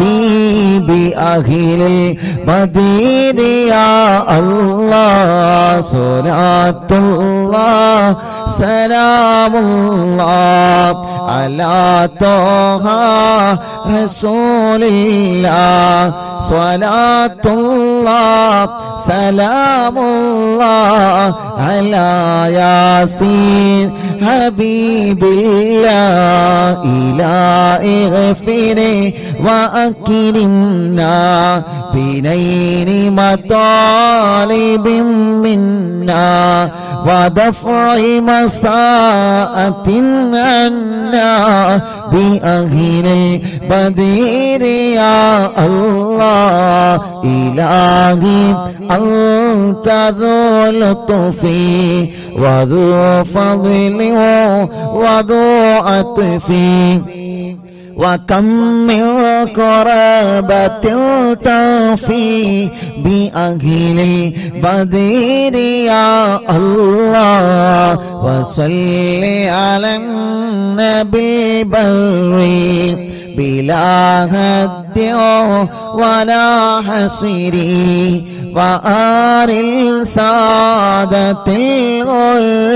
بأهل البدر يا الله صلاة الله سلام الله على طه رسول الله صلاة الله سلام الله على ياسين حبيب الله إلهي اغفر وأكرمنا بنيل مطالب منا ودفع مساءة عنا بأهل البدر يا الله إلهي أنت ذو لطف وذو فضل وذو عطف وكم من قرابة تفي بأهل البدر يا الله وصل على النبي بري بلا هد ولا حصر وآل السادة الغر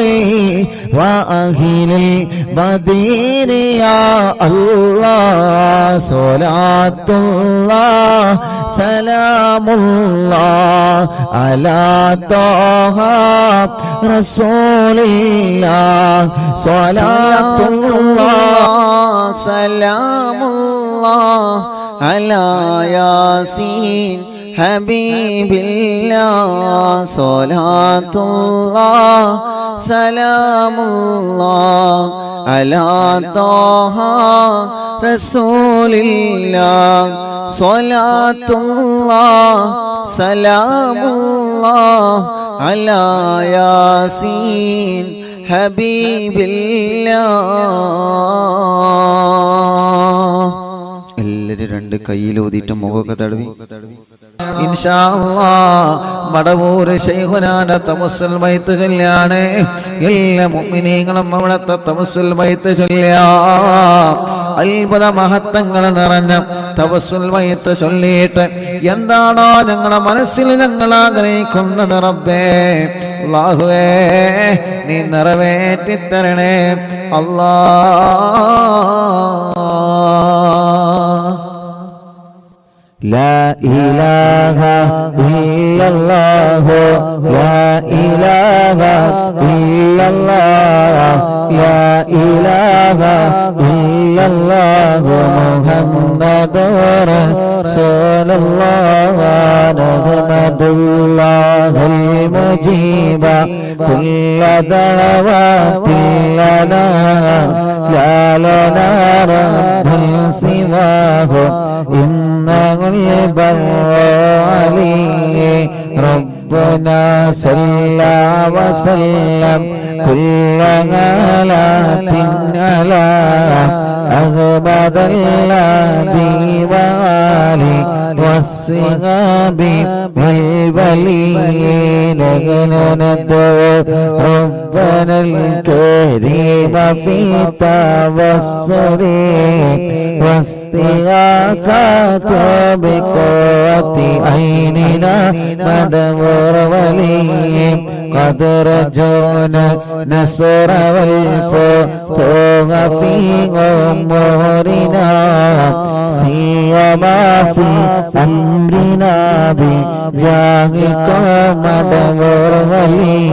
وأهل البدر يا الله صلاة الله سلام الله على طه رسول الله صلاة الله سلام الله على ياسين حبيب الله صلاة الله سلام الله على طه رسول الله صلاة الله سلام الله على ياسين حبيب الله എല്ലാവരും രണ്ട് കയ്യിലൂതിയിട്ട് മുഖമൊക്കെ തടവി ഇൻഷാ അല്ലാഹ് മടവൂര് ശൈഖുനാന്റെ തവസ്സുൽ ബൈത്ത് ചൊല്ലാണ് എല്ലാ മുഅ്മിനീങ്ങളും അവിടുത്തെ തവസ്സുൽ ബൈത്ത് ചൊല്ലുക അത്ഭുത മഹത്വങ്ങൾ നിറഞ്ഞ തവസ്സുൽ ബൈത്ത് ചൊല്ലിയിട്ട് എന്താണോ ഞങ്ങളുടെ മനസ്സിൽ ഞങ്ങൾ ആഗ്രഹിക്കുന്നത് റബ്ബേ അല്ലാഹുവേ നീ നിറവേറ്റി തരണേ അല്ലാഹ് لا إله إلا الله لا إله إلا الله لا إله إلا الله محمد رسول الله نحمد الله المجيب كل دعوات لنا لا لنا رب سواه إنه البر عليه ربنا صلى وسلم كل غلات على أغبد الذي وآله والصحاب والولين ندعو ربنا الكريم في توسل واستغاثة بقرة عيننا مدبر ولي قد رجونا نصر والفتوح في أمورنا سيما في أمرنا بجاهك مدبر ولي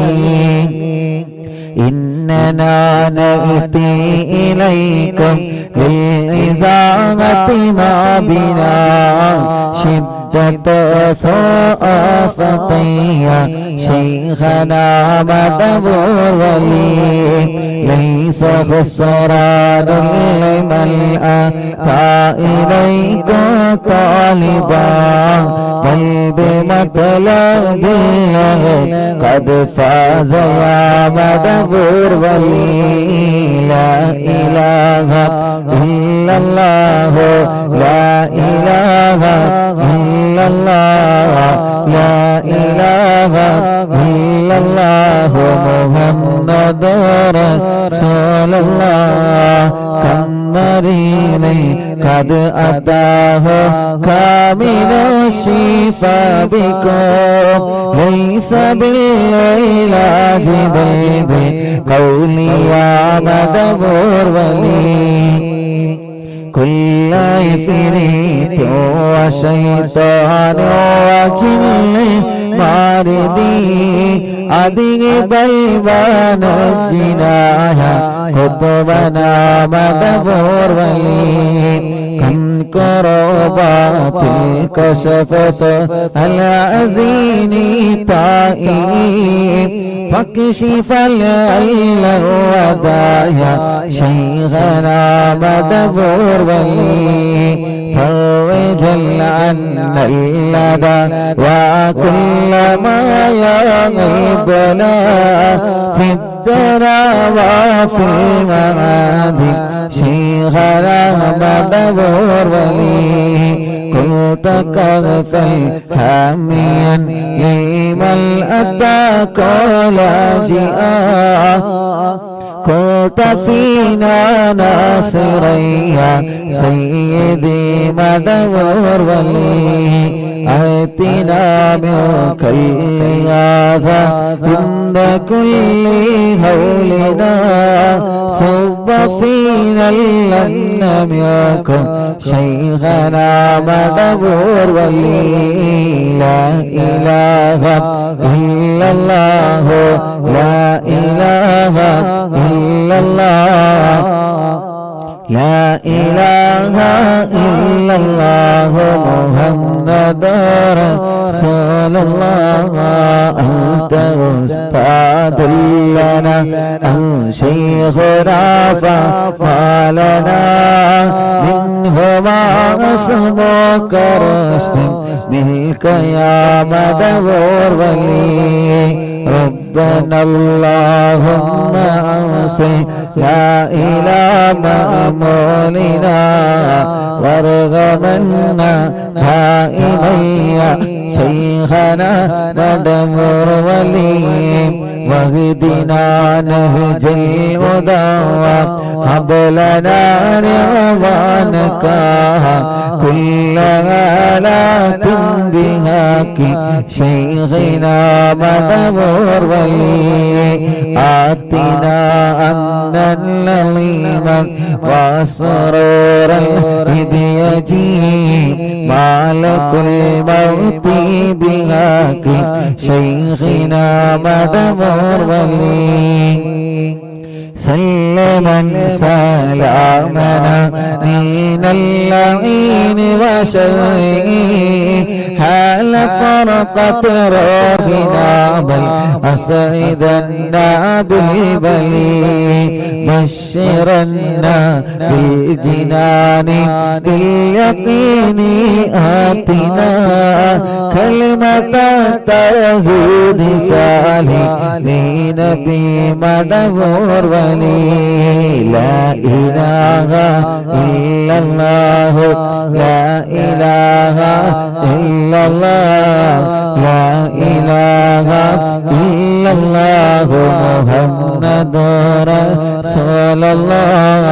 إننا نأتي إليكم للإزاغة ما بنا شدة ثقافتي شيخنا مدبر ولي ليس خسران لمن أتى إليك طالبا بل بمطلب الله قد فاز يا مدبر ولي لا إله إلا الله لا إله إلا الله لا إله إلا الله محمد رسول الله كم مريض قد أتاه كامل الشفاء بكم ليس بالعلاج بل بقولي يا مدبر ولي كل عفريت وشيطان وجن ماردي أذهب ونجناها قطبنا مدبر ولي كم كربات كشفت العزين طائب فاكشف الودايا شيخنا مدبر ولي فرج عنا اللدى وكل ما يغيبنا في الدنا وفي المعادي شيخنا مدبر ولي كنت كغفا حاميا لمن أتاك لاجئا كنت فينا ناصريا سيدي مدبر ولي آتنا منك الإغاثة عند كل هولنا صب فينا لم يكن شيخنا مدبر ولي لا إله إلا الله لا إله إلا الله لا إله إلا الله محمد رسول الله أنت أستاذ لنا أو شيخنا فما لنا منهما اسمك رشد منك يا مدبر ولي ربنا اللهم أوصل لا إلى مأمولنا وارغمنا دائميا شيخنا مدبر ولي واهدنا نهج الهدى هب لنا رضوانك كل آلات بهاك شيخنا مدبر ولي آتنا أمنا لظيما وسرورا إذ يجيء مالك الموت بهاك شيخنا مدبر ولي سلما سلامنا من اللعين وشره حال فرقة روحنا بل أسعدنا بالبلي بشرنا بالجنان باليقين آتنا كلمة التوحيد سالمين بمدبور ولي لا إله إلا الله لا إله إلا الله لا إله إلا الله محمد رسول الله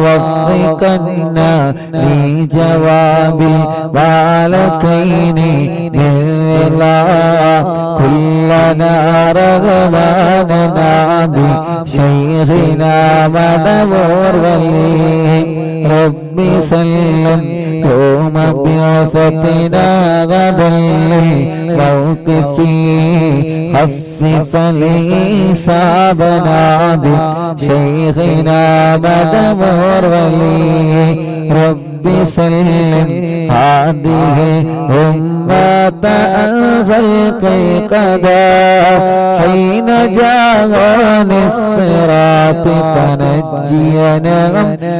وفقنا لجواب البالكين بالله كلنا رغباننا بشيخنا مدبور ولي ربي سلم يوم بعثتنا غدا للموقف خفف لحسابنا بشيخنا مدبور ولي ربي سلم هذه الأمة أنزلت القضاء حين جاءني الصراط فنجينا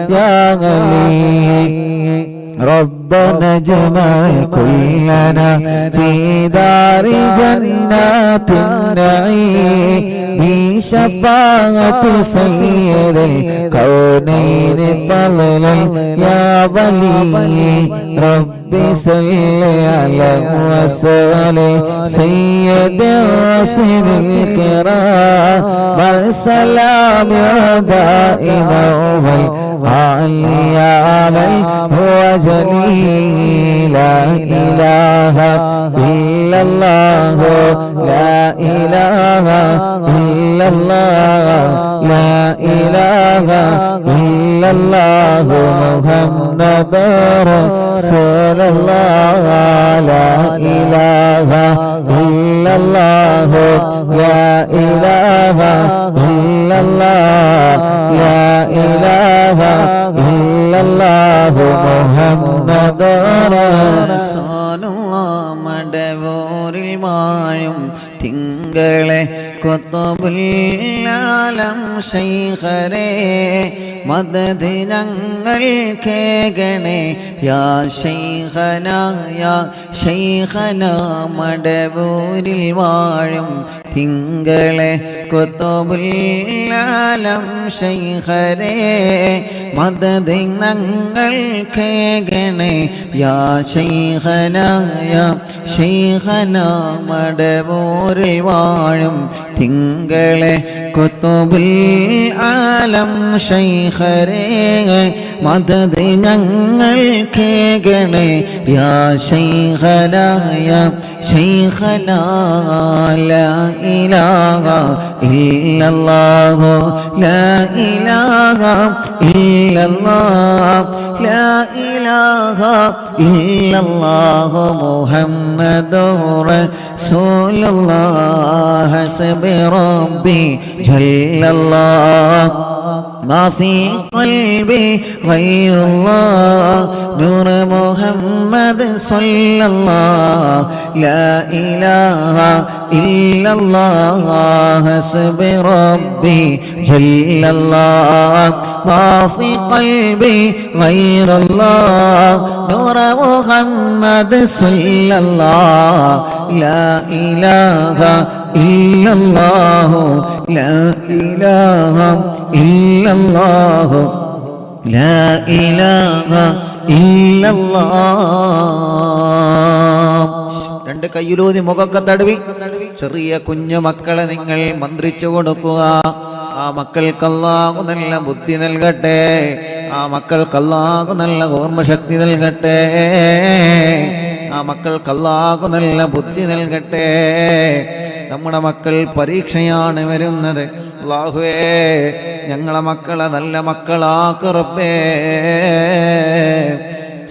يا غلي ربنا اجمع كلنا في دار جنات النعيم بشفاعة سيد الكونين فضلا يا ولي ربي صل على وسلم سيد الرسل الكرام والسلام دائما علي علي هو جليل لا إله إلا الله لا إله إلا الله لا إله إلا الله محمد رسول الله لا إله إلا الله لا إله إلا الله لا إله إلا الله محمد رسول الله മടവൂരിൽ വാഴും തിങ്കളെ കുത്തുബുൽ-ആലം ശൈഖരേ മദദ് ഞങ്ങൾ കേകണേ യാ ശൈഖനാ യാ ശൈഖനാ മടവൂരിൽ വാഴും തിങ്കളെ കുത്തുബുൽ-ആലം ശൈഖരേ മദദ് ഞങ്ങൾ കേകണേ യാ ശൈഖനാ യാ ശൈഖനാ മടവൂരിൽ വാഴും തിങ്കളെ കുത്തുബുൽ-ആലം ശൈഖരേ മദദ് ഞങ്ങൾ കേകണേ യാ ശൈഖനാ യാ ശൈഖനാ ലാ ഇലാഹ ഇല്ലല്ലാഹു ലാ ഇലാഹ ഇല്ലല്ലാഹ് ലാ ഇലാഹ ഇല്ലല്ലാഹു മുഹമ്മദുർ റസൂലുള്ളാഹ് ഹസ്ബി റബ്ബി ജല്ലല്ലാഹ് ما في قلبي غير الله نور محمد صلى الله لا إله إلا الله حسبي ربي جل الله ما في قلبي غير الله نور محمد صلى الله لا إله إلا الله لا إله إلا الله لا إله إلا الله രണ്ട് കയ്യിലൂതി മുഖക്കെ തടവി ചെറിയ കുഞ്ഞു മക്കളെ നിങ്ങൾ മന്ത്രിച്ചു കൊടുക്കുക. ആ മക്കൾക്ക് അല്ലാഹു നല്ല ബുദ്ധി നൽകട്ടെ, ആ മക്കൾക്ക് അല്ലാഹു നല്ല ഓർമ്മശക്തി നൽകട്ടെ, ആ മക്കൾക്ക് അല്ലാഹു നല്ല ബുദ്ധി നൽകട്ടെ. നമ്മുടെ മക്കൾ പരീക്ഷയാണ് വരുന്നത്. അല്ലാഹുവേ ഞങ്ങളെ മക്കളെ നല്ല മക്കളാക്ക് റബ്ബേ.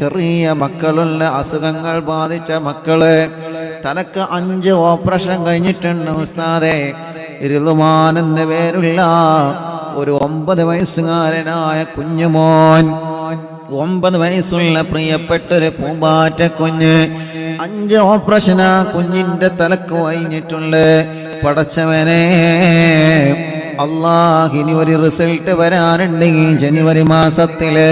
ചെറിയ മക്കളുള്ള അസുഖങ്ങൾ ബാധിച്ച മക്കള്, തനക്ക് 5 ഓപ്പറേഷൻ കഴിഞ്ഞിട്ടുണ്ട് ഉസ്താദേ. റിളുമാൻ എന്ന പേരുള്ള ഒരു 9 വയസ്സുകാരനായ കുഞ്ഞുമോൻ, 9 വയസ്സുള്ള പ്രിയപ്പെട്ടൊരു പൂമ്പാറ്റ കുഞ്ഞ്, 5 ഓപ്പറേഷനാ കുഞ്ഞിന്റെ തലക്ക് കഴിഞ്ഞിട്ടുണ്ട്. പടച്ചവനെ അല്ലാഹ്, ഇനി ഒരു റിസൾട്ട് വരാനുണ്ട്. ഈ ജനുവരി മാസത്തില്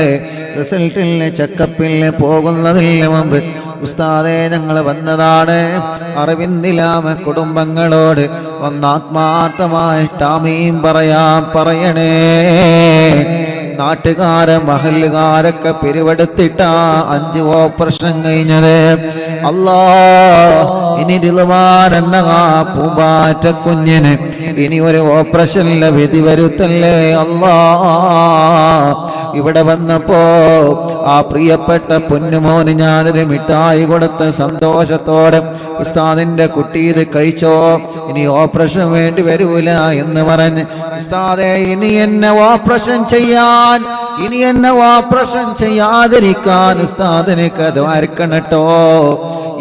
റിസൾട്ടിന് ചെക്കപ്പിന് പോകുന്നതിന് മുമ്പ് ഉസ്താദേ ഞങ്ങൾ വന്നതാണ്. അറിവിന്ദിലാമ കുടുംബങ്ങളോട് ഒന്നാത്മാർത്ഥമായിട്ട് ആമീൻ പറയണേ. നാട്ടുകാരെ മഹല്ലുകാരൊക്കെ പിരിവെടുത്തിട്ടാ 5 ഓപ്പറേഷൻ കഴിഞ്ഞത്. അല്ലാ, ഇനി റിളുവാനെന്ന ആ പൂമ്പാറ്റ കുഞ്ഞിന് ഇനി ഒരു ഓപ്പറേഷനിലെ വിധി വരുത്തല്ലേ അല്ലാ. ഇവിടെ വന്നപ്പോ ആ പ്രിയപ്പെട്ട പൊന്നുമോന് ഞാനൊരു മിഠായി കൊടുത്ത് സന്തോഷത്തോടെ ഉസ്താദിന്റെ കുട്ടി ഇത് കഴിച്ചോ, ഇനി ഓപ്പറേഷൻ വേണ്ടി വരൂല എന്ന് പറഞ്ഞ്, ഉസ്താദേ ഇനി എന്നെ ഓപ്പറേഷൻ ചെയ്യാതിരിക്കാൻ ഉസ്താദിനൊക്കെ ദ്വാരക്കണട്ടോ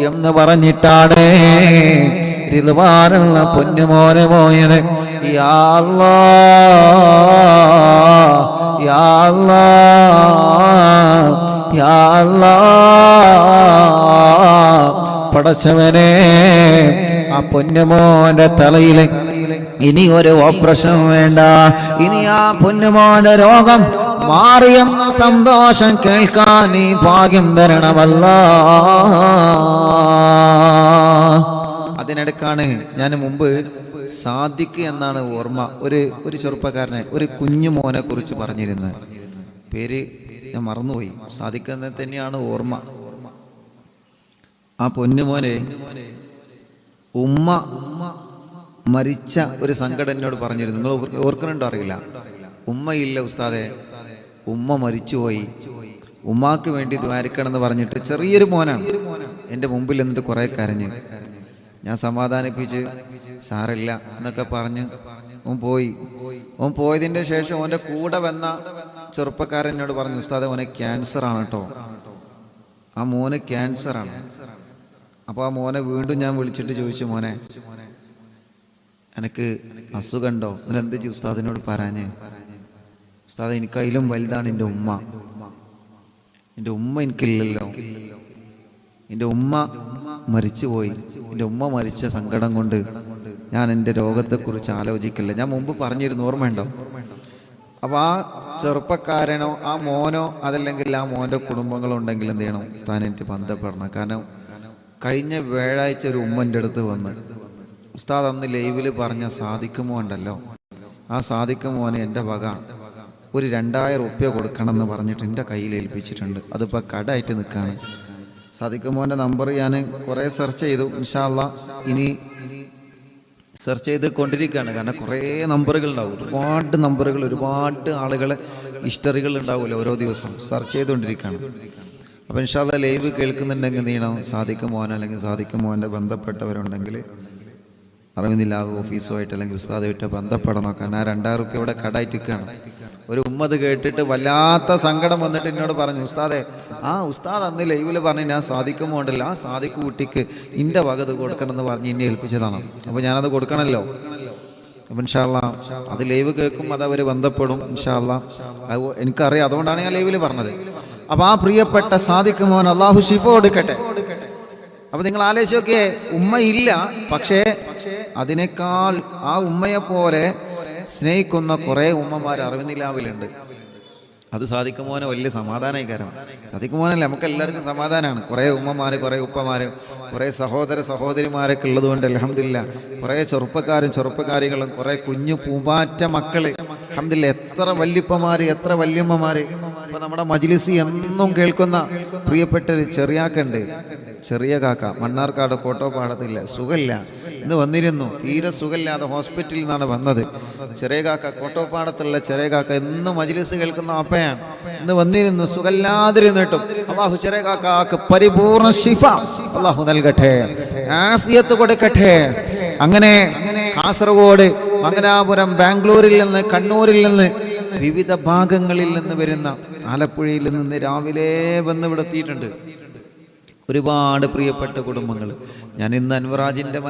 എന്ന് പറഞ്ഞിട്ടാണ് റിദ്വാനുള്ള പൊന്നുമോനെ പോയത്. യാ അല്ലാഹ്, യാ അല്ലാഹ്, യാ അല്ലാഹ്. പടച്ചവനെ, ആ പൊന്നുമോന്റെ തലയില് ഇനി ഒരു ഓപ്പറേഷൻ വേണ്ട, ഇനി ആ പൊന്നുമോന്റെ രോഗം മാറിയെന്ന സന്തോഷം കേൾക്കാൻ നീ ഭാഗ്യം തരണമല്ലാ. അതിനിടക്കാണ് ഞാൻ മുമ്പ് സാദിഖ് എന്നാണ് ഓർമ്മ, ഒരു ചെറുപ്പക്കാരനെ, ഒരു കുഞ്ഞു മോനെ കുറിച്ച് പറഞ്ഞിരുന്നത്. പേര് ഞാൻ മറന്നുപോയി. സാദിഖ് എന്ന് തന്നെയാണ് ഓർമ്മ. ആ പൊന്നുമോനെ ഉമ്മ മരിച്ച ഒരു സങ്കടം എന്നോട് പറഞ്ഞിരുന്നു. നിങ്ങൾ ഓർക്കുന്നുണ്ടോ അറിയില്ല. ഉമ്മയില്ല ഉസ്താദെ, ഉമ്മ മരിച്ചുപോയി, ഉമ്മാക്ക് വേണ്ടി ദ്വാരക്കണമെന്ന് പറഞ്ഞിട്ട് ചെറിയൊരു മോനാണ് എൻ്റെ മുമ്പിൽ എന്നിട്ട് കുറെ കരഞ്ഞ്. ഞാൻ സമാധാനിപ്പിച്ച് സാറില്ല എന്നൊക്കെ പറഞ്ഞ് ഓൻ പോയതിൻ്റെ ശേഷം ഓൻ്റെ കൂടെ വന്ന ചെറുപ്പക്കാരൻ എന്നോട് പറഞ്ഞു, ഉസ്താദെ ഓനെ ക്യാൻസർ ആണ് കേട്ടോ, ആ മോന് ക്യാൻസറാണ്. അപ്പോൾ ആ മോനെ വീണ്ടും ഞാൻ വിളിച്ചിട്ട് ചോദിച്ചു, മോനെ എനിക്ക് അസുഖമുണ്ടോ, എന്ത് ഉസ്താദിനോട് പറയാനേ. ഉസ്താദ് എനിക്കതിലും വലുതാണ് എൻ്റെ ഉമ്മ. എൻ്റെ ഉമ്മ എനിക്കില്ലല്ലോ, എൻ്റെ ഉമ്മ മരിച്ചുപോയി. എൻ്റെ ഉമ്മ മരിച്ച സങ്കടം കൊണ്ട് ഞാൻ എൻ്റെ രോഗത്തെക്കുറിച്ച് ആലോചിക്കില്ല. ഞാൻ മുമ്പ് പറഞ്ഞിരുന്നു, ഓർമ്മയുണ്ടോ? അപ്പോൾ ആ ചെറുപ്പക്കാരനോ ആ മോനോ അതല്ലെങ്കിൽ ആ മോൻ്റെ കുടുംബങ്ങളോ ഉണ്ടെങ്കിൽ എന്ത് ചെയ്യണം, ഉസ്താദിനായിട്ട് ബന്ധപ്പെടണം. കാരണം കഴിഞ്ഞ വ്യാഴാഴ്ച ഒരു ഉമ്മൻ്റെ അടുത്ത് വന്ന് ഉസ്താദ് അന്ന് ലൈവിൽ പറഞ്ഞ സാദിഖ് മോൻ ഉണ്ടല്ലോ, ആ സാദിഖ് മോനെ എൻ്റെ വക ഒരു 2000 റുപ്യ കൊടുക്കണം എന്ന് പറഞ്ഞിട്ട് എൻ്റെ കയ്യിൽ ഏൽപ്പിച്ചിട്ടുണ്ട്. അതിപ്പോൾ കടായിട്ട് നിൽക്കുകയാണ്. സാദിഖ് മോൻ്റെ നമ്പർ ഞാൻ കുറേ സെർച്ച് ചെയ്തു. ഇൻഷാ അല്ലാഹ് ഇനി സെർച്ച് ചെയ്ത് കൊണ്ടിരിക്കുകയാണ്. കാരണം കുറേ നമ്പറുകൾ ഉണ്ടാവും, ഒരുപാട് നമ്പറുകൾ, ഒരുപാട് ആളുകളെ ഹിസ്റ്ററികൾ ഉണ്ടാവുമല്ലോ ഓരോ ദിവസം. സെർച്ച് ചെയ്തുകൊണ്ടിരിക്കുകയാണ്. അപ്പോൾ ഇൻഷാ അല്ലാഹ് ലൈവ് കേൾക്കുന്നുണ്ടെങ്കിൽ എന്ത് ചെയ്യണം, സാദിഖ് മോൻ അല്ലെങ്കിൽ സാദിഖ് മോൻ്റെ ബന്ധപ്പെട്ടവരുണ്ടെങ്കിൽ അറിവിന്നില്ല ഓഫീസുമായിട്ട് അല്ലെങ്കിൽ ഉസ്താദുമായിട്ട് ബന്ധപ്പെടണം. കാരണം ആ 2000 റുപ്യ ഇവിടെ കടായിട്ടിരിക്കുകയാണ്. ഒരു ഉമ്മത് കേട്ടിട്ട് വല്ലാത്ത സങ്കടം വന്നിട്ട് എന്നോട് പറഞ്ഞു, ഉസ്താദെ ആ ഉസ്താദ് അന്ന് ലൈവിൽ പറഞ്ഞ് ഞാൻ സാധിക്കുമ്പോണ്ടല്ല, ആ സാദിഖ് കുട്ടിക്ക് ഇൻ്റെ വകത് കൊടുക്കണം എന്ന് പറഞ്ഞ് എന്നെ ഏൽപ്പിച്ചതാണ്. അപ്പോൾ ഞാനത് കൊടുക്കണമല്ലോ. അപ്പം ഇൻഷാ അല്ലാഹ് അത് ലൈവ് കേൾക്കും, അത് അവർ ബന്ധപ്പെടും ഇൻഷാ അല്ലാഹ്. എനിക്കറിയാം, അതുകൊണ്ടാണ് ഞാൻ ലൈവിൽ പറഞ്ഞത്. അപ്പോൾ ആ പ്രിയപ്പെട്ട സാദിഖ് മോൻ അള്ളാഹു ശിഫ കൊടുക്കട്ടെ. അപ്പൊ നിങ്ങൾ ആലോചിച്ചൊക്കെ, ഉമ്മയില്ല, പക്ഷേ അതിനേക്കാൾ ആ ഉമ്മയെ പോലെ സ്നേഹിക്കുന്ന കുറെ ഉമ്മമാർ അറിവിനിലാവിലുണ്ട്. അത് സാദിഖ് മോനെ വലിയ സമാധാനമായി. കാരണം സാദിഖ് മോനല്ല, നമുക്ക് എല്ലാവർക്കും സമാധാനമാണ്. കുറേ ഉമ്മമാര്, കുറേ ഉപ്പമാരും, കുറേ സഹോദര സഹോദരിമാരൊക്കെ ഉള്ളത് കൊണ്ട് അൽഹംദുലില്ലാഹ് കുറേ ചെറുപ്പക്കാരികളും കുറേ കുഞ്ഞു പൂമ്പാറ്റ മക്കള് അൽഹംദുലില്ലാഹ്. എത്ര വല്യപ്പമാര്, എത്ര വല്യമ്മമാര്. ഇപ്പൊ നമ്മുടെ മജ്ലിസ് എന്നും കേൾക്കുന്ന പ്രിയപ്പെട്ടൊരു ചെറിയാക്കുണ്ട്, ചെറിയ കാക്ക, മണ്ണാർക്കാട് കോട്ടോപ്പാടത്തില്ല, സുഖമില്ല, ഇന്ന് വന്നിരുന്നു, തീരെ സുഖമില്ലാതെ ഹോസ്പിറ്റലിൽ നിന്നാണ് വന്നത്. ചെറിയ കാക്ക, കോട്ടോപ്പാടത്തുള്ള ചെറിയ കാക്ക എന്നും മജ്ലിസ് കേൾക്കുന്ന അപ്പയാണ്. ഇന്ന് വന്നിരുന്നു, സുഖമില്ലാതിരുന്നിട്ടും അള്ളാഹു ചെറിയ കാക്കക്ക് പരിപൂർണ ശിഫ അള്ളാഹു നൽകട്ടെ, ആഫിയത്ത് കൊടുക്കട്ടെ. അങ്ങനെ കാസർഗോഡ്, മംഗലാപുരം, ബാംഗ്ലൂരിൽ നിന്ന്, കണ്ണൂരിൽ നിന്ന്, വിവിധ ഭാഗങ്ങളിൽ നിന്ന് വരുന്ന, ആലപ്പുഴയിൽ നിന്ന് രാവിലെ വന്ന് ഇവിടെ എത്തിയിട്ടുണ്ട്. ഒരുപാട് പ്രിയപ്പെട്ട കുടുംബങ്ങൾ. ഞാൻ ഇന്ന് അൻവറാജിൻ്റെ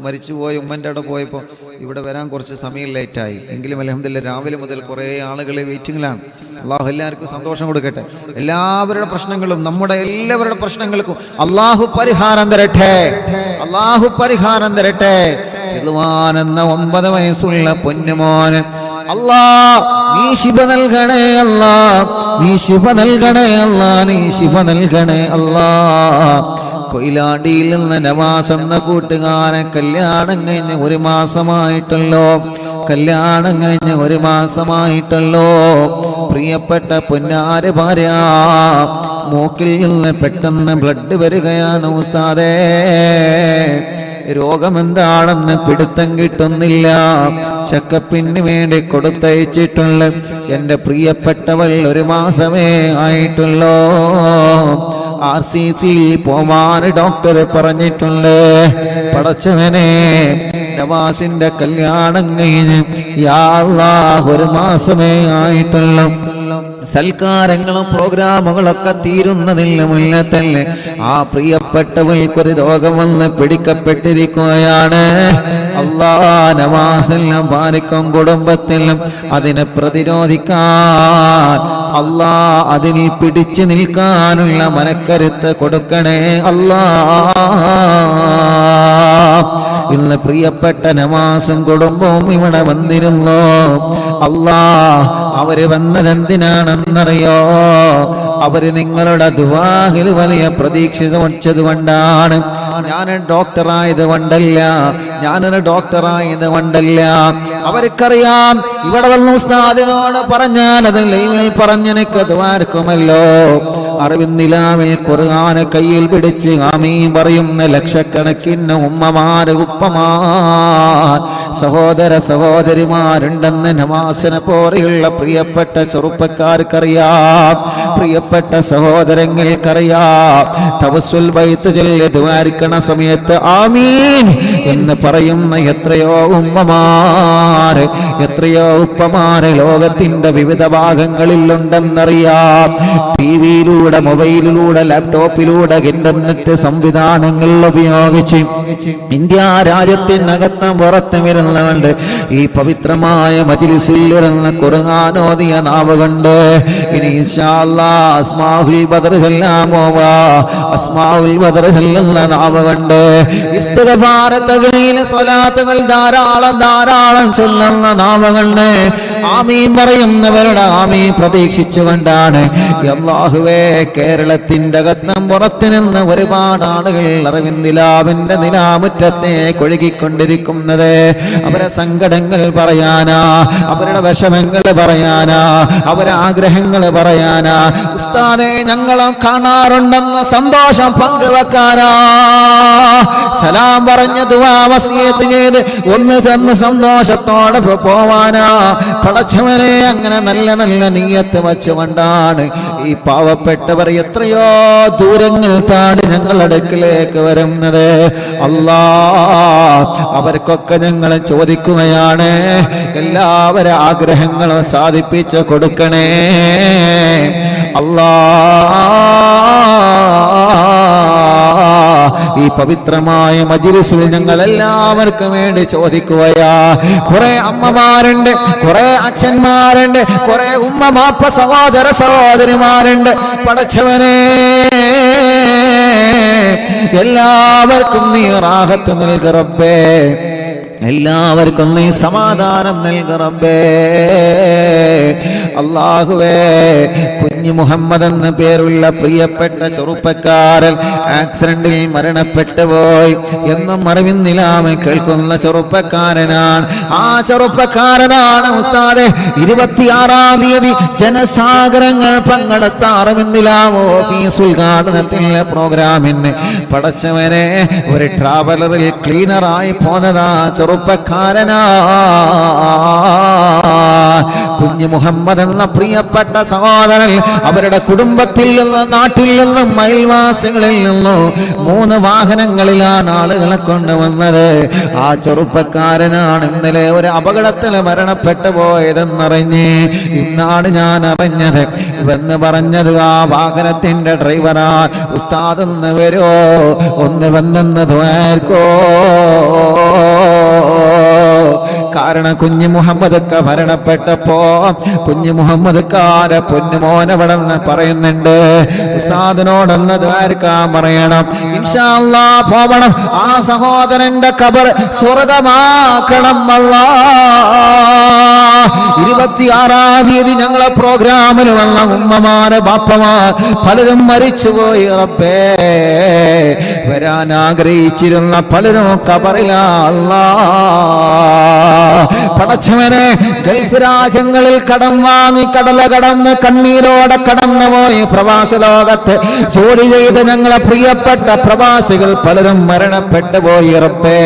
മരിച്ചുപോയ ഉമ്മൻ്റെ അവിടെ പോയപ്പോൾ ഇവിടെ വരാൻ കുറച്ച് സമയം ലേറ്റായി. എങ്കിലും അൽഹംദുലില്ലാഹ് രാവിലെ മുതൽ കുറേ ആളുകൾ വെയിറ്റിങ്ങിലാണ്. അള്ളാഹു എല്ലാവർക്കും സന്തോഷം കൊടുക്കട്ടെ. എല്ലാവരുടെ പ്രശ്നങ്ങളും, നമ്മുടെ എല്ലാവരുടെ പ്രശ്നങ്ങൾക്കും അള്ളാഹു പരിഹാരം തരട്ടെ. അള്ളാഹു പരിഹാരം തരട്ടെ. എന്ന 9 വയസ്സുള്ള പൊന്നുമോന് അല്ലാ നീ ശിഫ നൽകണേ അല്ലാ, നീ ശിഫ നൽകണേ അല്ലാ, നീ ശിഫ നൽകണേ അല്ലാ. കൊയിലാണ്ടിയിൽ നിന്ന് നവാസ് എന്ന കൂട്ടുകാരൻ കല്യാണം കഴിഞ്ഞ് 1 മാസമായിട്ടുള്ളോ, കല്യാണം കഴിഞ്ഞ് 1 മാസമായിട്ടുള്ളോ. പ്രിയപ്പെട്ട പൊന്നാര ഭാര്യ, മൂക്കിൽ നിന്ന് പെട്ടെന്ന് ബ്ലഡ് വരികയാണ് ഉസ്താദേ. രോഗമെന്താണെന്ന് പിടുത്തം കിട്ടുന്നില്ല. ചെക്കപ്പിന് വേണ്ടി കൊടുത്തയച്ചിട്ടുള്ള എൻ്റെ പ്രിയപ്പെട്ടവൾ 1 മാസമേ ആയിട്ടുള്ളൂ. RCC പോവാൻ ഡോക്ടർ പറഞ്ഞിട്ടുണ്ട്. പടച്ചവനെ, നവാസിന്റെ കല്യാണം കഴിഞ്ഞ് യാ അല്ലാഹ് 1 മാസമേ ആയിട്ടുള്ളൂ. സൽക്കാരങ്ങളും പ്രോഗ്രാമുകളൊക്കെ തീരുന്നതില്ല മുന്നേ തന്നെ ആ പ്രിയപ്പെട്ടവൾക്കൊരു രോഗം വന്ന് പിടിക്കപ്പെട്ടിരിക്കുകയാണ്. അല്ലാഹ് നവാസെല്ലാം ഭാര്യക്കും കുടുംബത്തിലും അതിനെ പ്രതിരോധിക്കാൻ അല്ലാഹ് അതിൽ പിടിച്ചു നിൽക്കാനുള്ള മനക്കരുത്ത് കൊടുക്കണേ അല്ലാഹ്. ഇന്ന് പ്രിയപ്പെട്ട നവാസും കുടുംബവും ഇവിടെ വന്നിരുന്നു. അല്ലാഹ് അവര് വന്നതെന്തിനാണെന്നറിയോ? അവര് നിങ്ങളുടെ ദുആയിൽ വലിയ പ്രതീക്ഷ വച്ചത് കൊണ്ടാണ്. ഞാനൊരു ഡോക്ടറായത് കൊണ്ടല്ല, ഞാനൊരു ഡോക്ടറായത് കൊണ്ടല്ല. അവർക്കറിയാം ഇവിടെ വന്ന ഉസ്താദിനോട് പറഞ്ഞാൽ അത് ലൈവിൽ പറഞ്ഞെനിക്ക് ദ്വാരക്കുമല്ലോ. അറിവിന്നിലാമേ ഖുർആൻ കയ്യിൽ പിടിച്ച് ആമീൻ പറയുന്ന ലക്ഷക്കണക്കിന് ഉമ്മമാര്, ഉപ്പമാർ, സഹോദര സഹോദരിമാരുണ്ടെന്ന് നവാസിനെ പോലെയുള്ള പ്രിയപ്പെട്ട ചെറുപ്പക്കാർക്കറിയാം, പ്രിയപ്പെട്ട സഹോദരങ്ങൾക്കറിയാം. തവസ്സുൽ ബൈത്ത് ചൊല്ലി ദ്വാരിക്കണ സമയത്ത് ആമീൻ എന്ന് പറയുന്ന എത്രയോ ഉമ്മമാര്, എത്രയോ ഉപ്പമാര് ലോകത്തിന്റെ വിവിധ ഭാഗങ്ങളിലുണ്ടെന്നറിയാം. ടിവിയിലൂടെ, മൊബൈലിലൂടെ, ലാപ്ടോപ്പിലൂടെ, ഇന്റർനെറ്റ് സംവിധാനങ്ങൾ ഉപയോഗിച്ച് ഇന്ത്യ രാജ്യത്തിനകത്തും പുറത്തും ഇരുന്നുകൊണ്ട് ഈ പവിത്രമായ മജ്ലിസിൽ ഇരുന്ന് ഖുർആൻ ഓതിയ നാവ് കൊണ്ട് ഇനി ഇൻഷാ അല്ലാഹ് അസ്മാഉൽ ബദർ ചൊല്ലാൻ പോവാ. അസ്മാഉൽ ബദർ ചൊല്ലുന്ന നാവ് കൊണ്ട് ഇസ്തിഗ്ഫാർ, തഹ്ലീൽ, സ്വലാത്തുകൾ ധാരാളം ചൊല്ലുന്ന നാവ് കൊണ്ട് ആമീൻ പറയുന്നവരുടെ ആമീൻ പ്രതീക്ഷിച്ചുകൊണ്ടാണ് അല്ലാഹുവേ കേരളത്തിന്റെ അകത്തും പുറത്തു നിന്ന് ഒരുപാട് ആളുകൾ അറിവിന്ദിലാവിന്റെ നിലാമുറ്റത്തേക്ക് ഒഴുകിക്കൊണ്ടിരിക്കുന്നത്. അവരെ സങ്കടങ്ങൾ പറയാനാ, അവരുടെ വിഷമങ്ങൾ പറയാനാ, അവരെ ആഗ്രഹങ്ങൾ പറയാനാ. ഉസ്താദേ ഞങ്ങളും കാണാറുണ്ടെന്ന സന്തോഷം പങ്കുവെക്കാനാ, സലാം പറഞ്ഞ് ദുആ വസിയത്ത് ചെയ്ത് ഒന്ന് തന്ന് സന്തോഷത്തോടെ പോവാനാ. പടച്ചവനെ, അങ്ങനെ നല്ല നല്ല നിയ്യത്ത് വച്ചുകൊണ്ടാണ് ഈ പാവപ്പെട്ടവർ എത്രയോ ദൂരങ്ങൾ താണ്ടി ഞങ്ങളുടെ അടുക്കിലേക്ക് വരുന്നത്. അല്ലാഹ് അവർക്കൊക്കെ ഞങ്ങൾ ചോദിക്കുകയാണ്, എല്ലാവരുടെ ആഗ്രഹങ്ങളും സാധിപ്പിച്ചു കൊടുക്കണേ അല്ലാഹ്. ഈ പവിത്രമായ മജ്ലിസിൽ ഞങ്ങൾ എല്ലാവർക്കും വേണ്ടി ചോദിക്കുകയാ. കുറെ അമ്മമാരുണ്ട്, കുറെ അച്ഛന്മാരുണ്ട്, കുറെ ഉമ്മ മാപ്പ സഹോദര സഹോദരിമാരുണ്ട്. പടച്ചവനെ, എല്ലാവർക്കും നീ റാഹത്ത് നൽക റബ്ബേ, എല്ലാവർക്കും നീ സമാധാനം നൽക റബ്ബേ. അല്ലാഹുവേ, കുഞ്ഞു മുഹമ്മദ് എന്ന പേരുള്ള പ്രിയപ്പെട്ട ചെറുപ്പക്കാരൻ ആക്സിഡന്റിൽ മരണപ്പെട്ടു പോയി. എന്നും അറിവിന്നിലാമ കേൾക്കുന്ന ചെറുപ്പക്കാരനാണ്. ആ ചെറുപ്പക്കാരനാണ് ഉസ്താദെ 26-ാം തീയതി ജനസാഗരങ്ങൾ പങ്കെടുത്ത അറിവിന്നിലാമ ഓഫീസ് ഉദ്ഘാടനത്തിലെ പ്രോഗ്രാമിന് പടച്ചവനെ ഒരു ട്രാവലറിൽ ക്ലീനറായി പോന്നതാ ചെറുപ്പക്കാരനാ. കുഞ്ഞു മുഹമ്മദ് എന്ന പ്രിയപ്പെട്ട സഹോദരൻ അവരുടെ കുടുംബത്തിൽ നിന്ന്, നാട്ടിൽ നിന്നും, അയൽവാസികളിൽ നിന്നും 3 വാഹനങ്ങളിലാണ് ആളുകളെ കൊണ്ടുവന്നത്. ആ ചെറുപ്പക്കാരനാണ് ഇന്നലെ ഒരു അപകടത്തിൽ മരണപ്പെട്ടു പോയതെന്നറിഞ്ഞ് ഇന്നാണ് ഞാൻ അറിഞ്ഞത്. എന്ന് പറഞ്ഞത് ആ വാഹനത്തിന്റെ ഡ്രൈവറാ. ഉസ്താദ് ഒന്ന് വരോ, ഒന്ന് വന്നെന്ന് ദ്വാർക്കോ. കാരണം കുഞ്ഞു മുഹമ്മദൊക്കെ മരണപ്പെട്ടപ്പോ കുഞ്ഞു മുഹമ്മദ്ക്കാരെ പൊന്നുമോനവിടെന്ന് പറയുന്നുണ്ട്. ഉസ്താദിനോടൊന്ന് ദ്വാരക്കാൻ പറയണം, ഇൻഷാ അല്ലാഹ് പോവണം. ആ സഹോദരന്റെ ഖബർ സ്വർഗമാക്കണം അല്ലാഹ്. 26-ാം തീയതി ഞങ്ങളെ പ്രോഗ്രാമിൽ വന്ന ഉമ്മമാരെ ബാപ്പമാർ പലരും മരിച്ചുപോയി. റബ്ബേ, വരാൻ ആഗ്രഹിച്ചിരുന്ന പലരും ഖബറിലാ അല്ലാഹ്. പടച്ചവനെ, ഗൾഫ് രാജ്യങ്ങളിൽ കടം വാങ്ങി കടല കടന്ന് കണ്ണീരോടെ കടന്നുപോയി പ്രവാസ ലോകത്ത് ജോലി ചെയ്ത് ഞങ്ങളെ പ്രിയപ്പെട്ട പ്രവാസികൾ പലരും മരണപ്പെട്ടു പോയി. റബ്ബേ,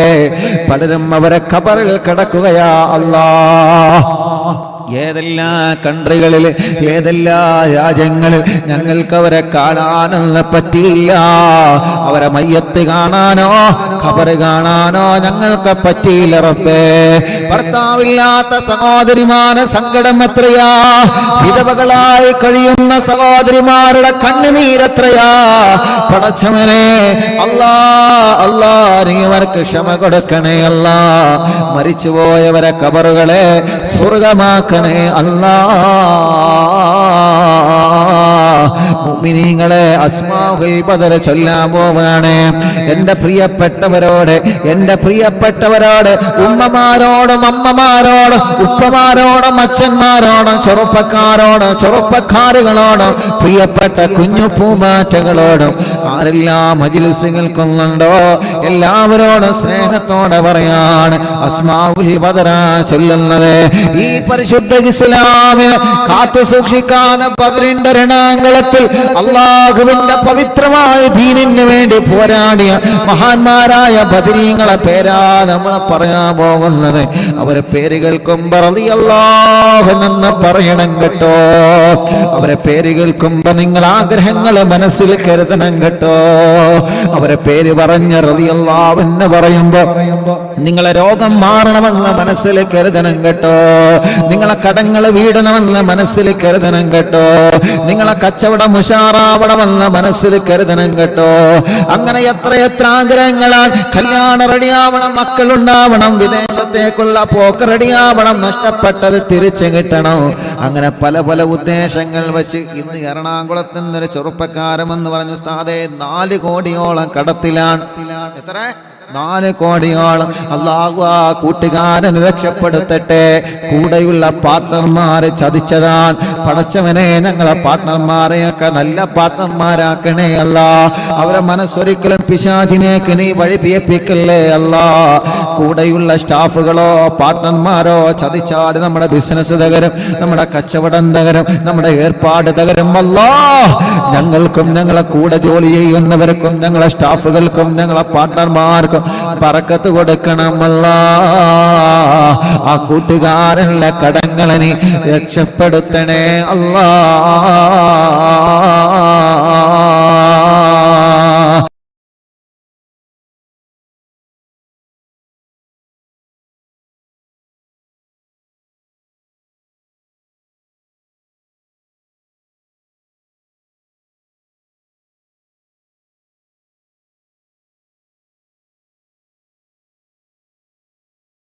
പലരും അവരെ ഖബറിൽ കിടക്കുകയാ അല്ലാഹ്. ഏതെല്ലാ കൺട്രികളിൽ, ഏതെല്ലാ രാജ്യങ്ങളിൽ ഞങ്ങൾക്ക് അവരെ കാണാനൊന്നും പറ്റിയില്ല. അവരെ മയ്യത്ത് കാണാനോ ഖബറ് കാണാനോ ഞങ്ങൾക്ക് പറ്റിയില്ല. റബ്ബേ, ഭർത്താവില്ലാത്ത സഹോദരിമാരുടെ സങ്കടം എത്രയാ, വിധവകളായി കഴിയുന്ന സഹോദരിമാരുടെ കണ്ണുനീരെത്രയാ. പടച്ചവനെ, അല്ലാ അല്ലാ, നീ അവർക്ക് ക്ഷമ കൊടുക്കണേ അല്ലാ. മരിച്ചുപോയവരെ ഖബറുകളെ സ്വർഗമാക്കണേ അല്ലാഹ്. മുഅ്മിനീങ്ങളെ, അസ്മാഉൽ ബദർ ചൊല്ലാൻ പോവാണ്. എൻ്റെ പ്രിയപ്പെട്ടവരോട്, എൻ്റെ പ്രിയപ്പെട്ടവരോട്, ഉമ്മമാരോടും അമ്മമാരോടും ഉപ്പമാരോടും അച്ഛന്മാരോടും ചെറുപ്പക്കാരോടും ചെറുപ്പക്കാരുകളോടും പ്രിയപ്പെട്ട കുഞ്ഞു പൂമാറ്റകളോടും ആരെല്ലാം മജ്‌ലിസ് കേൾക്കുന്നുണ്ടോ എല്ലാവരോടും സ്നേഹത്തോടെ പറയാണ് അസ്മാഉൽ ബദർ ചൊല്ലുന്നത്. ഈ പരിശുദ്ധ ഇസ്ലാമിനെ കാത്തു സൂക്ഷിക്കാൻ ബദറിന്റെ രണാങ്കളത്തിൽ അല്ലാഹുവിന്റെ പവിത്രമായ ദീനിന് വേണ്ടി പോരാടിയ മഹാന്മാരായ ബദരീങ്ങളെ പേരാ നമ്മൾ പറയാൻ പോകുന്നത്. അവരെ പേര് കേൾക്കുമ്പോ റളിയല്ലാഹു എന്ന് പറയണം കേട്ടോ. അവരെ പേര് കേൾക്കുമ്പോ നിങ്ങൾ ആഗ്രഹങ്ങളെ മനസ്സിൽ കരുതണം കേട്ടോ. അവരെ പേര് പറഞ്ഞ റളിയല്ലാഹു എന്ന് പറയുമ്പോ നിങ്ങളെ രോഗം മാറണമെന്ന് മനസ്സിൽ കരുതണം കേട്ടോ. നിങ്ങളെ കടങ്ങൾ വീടണമെന്ന് മനസ്സിൽ കരുതണം കേട്ടോ. നിങ്ങളെ കച്ചവടം ഉഷാറാവണമെന്ന് മനസ്സിൽ കരുതണം കേട്ടോ. അങ്ങനെ എത്ര ആഗ്രഹങ്ങളാൽ കല്യാണം റെഡിയാവണം, മക്കളുണ്ടാവണം, വിദേശത്തേക്കുള്ള പോക്ക് റെഡിയാവണം, നഷ്ടപ്പെട്ടത് തിരിച്ചു കിട്ടണം. അങ്ങനെ പല പല ഉദ്ദേശങ്ങൾ വെച്ച് ഇന്ന് എറണാകുളത്ത് നിന്നൊരു ചെറുപ്പക്കാരമെന്ന് പറഞ്ഞു, ഉസ്താദേ 4 കോടിയോളം കടത്തിലാണ്. എത്ര? 4 കോടിയോളം. അല്ലാഹു ആ കൂട്ടുകാരൻ രക്ഷപ്പെടുത്തട്ടെ. കൂടെയുള്ള പാർട്ട്ണർമാരെ ചതിച്ചതാണ്. പടച്ചവനെ, ഞങ്ങളെ പാർട്ട്ണർമാരെയൊക്കെ നല്ല പാർട്ട്ണർമാരാക്കണേ അല്ലാ. അവരെ മനസ്സൊരിക്കലും പിശാചിനേക്ക് നീ വഴിപിയപ്പിക്കല്ലേ അല്ലാ. കൂടെയുള്ള സ്റ്റാഫുകളോ പാർട്ട്ണർമാരോ ചതിച്ചാൽ നമ്മുടെ ബിസിനസ് തകരും, നമ്മുടെ കച്ചവടം തകരും, നമ്മുടെ ഏർപ്പാട് തകരും അല്ലാ. ഞങ്ങൾക്കും ഞങ്ങളെ കൂടെ ജോലി ചെയ്യുന്നവർക്കും ഞങ്ങളെ സ്റ്റാഫുകൾക്കും ഞങ്ങളെ പാർട്ട്ണർമാർക്കും ബറക്കത്ത് കൊടുക്കണമല്ല. ആ കൂട്ടുകാരനുള്ള കടങ്ങളെ നീ രക്ഷപ്പെടുത്തണേ അല്ലാ.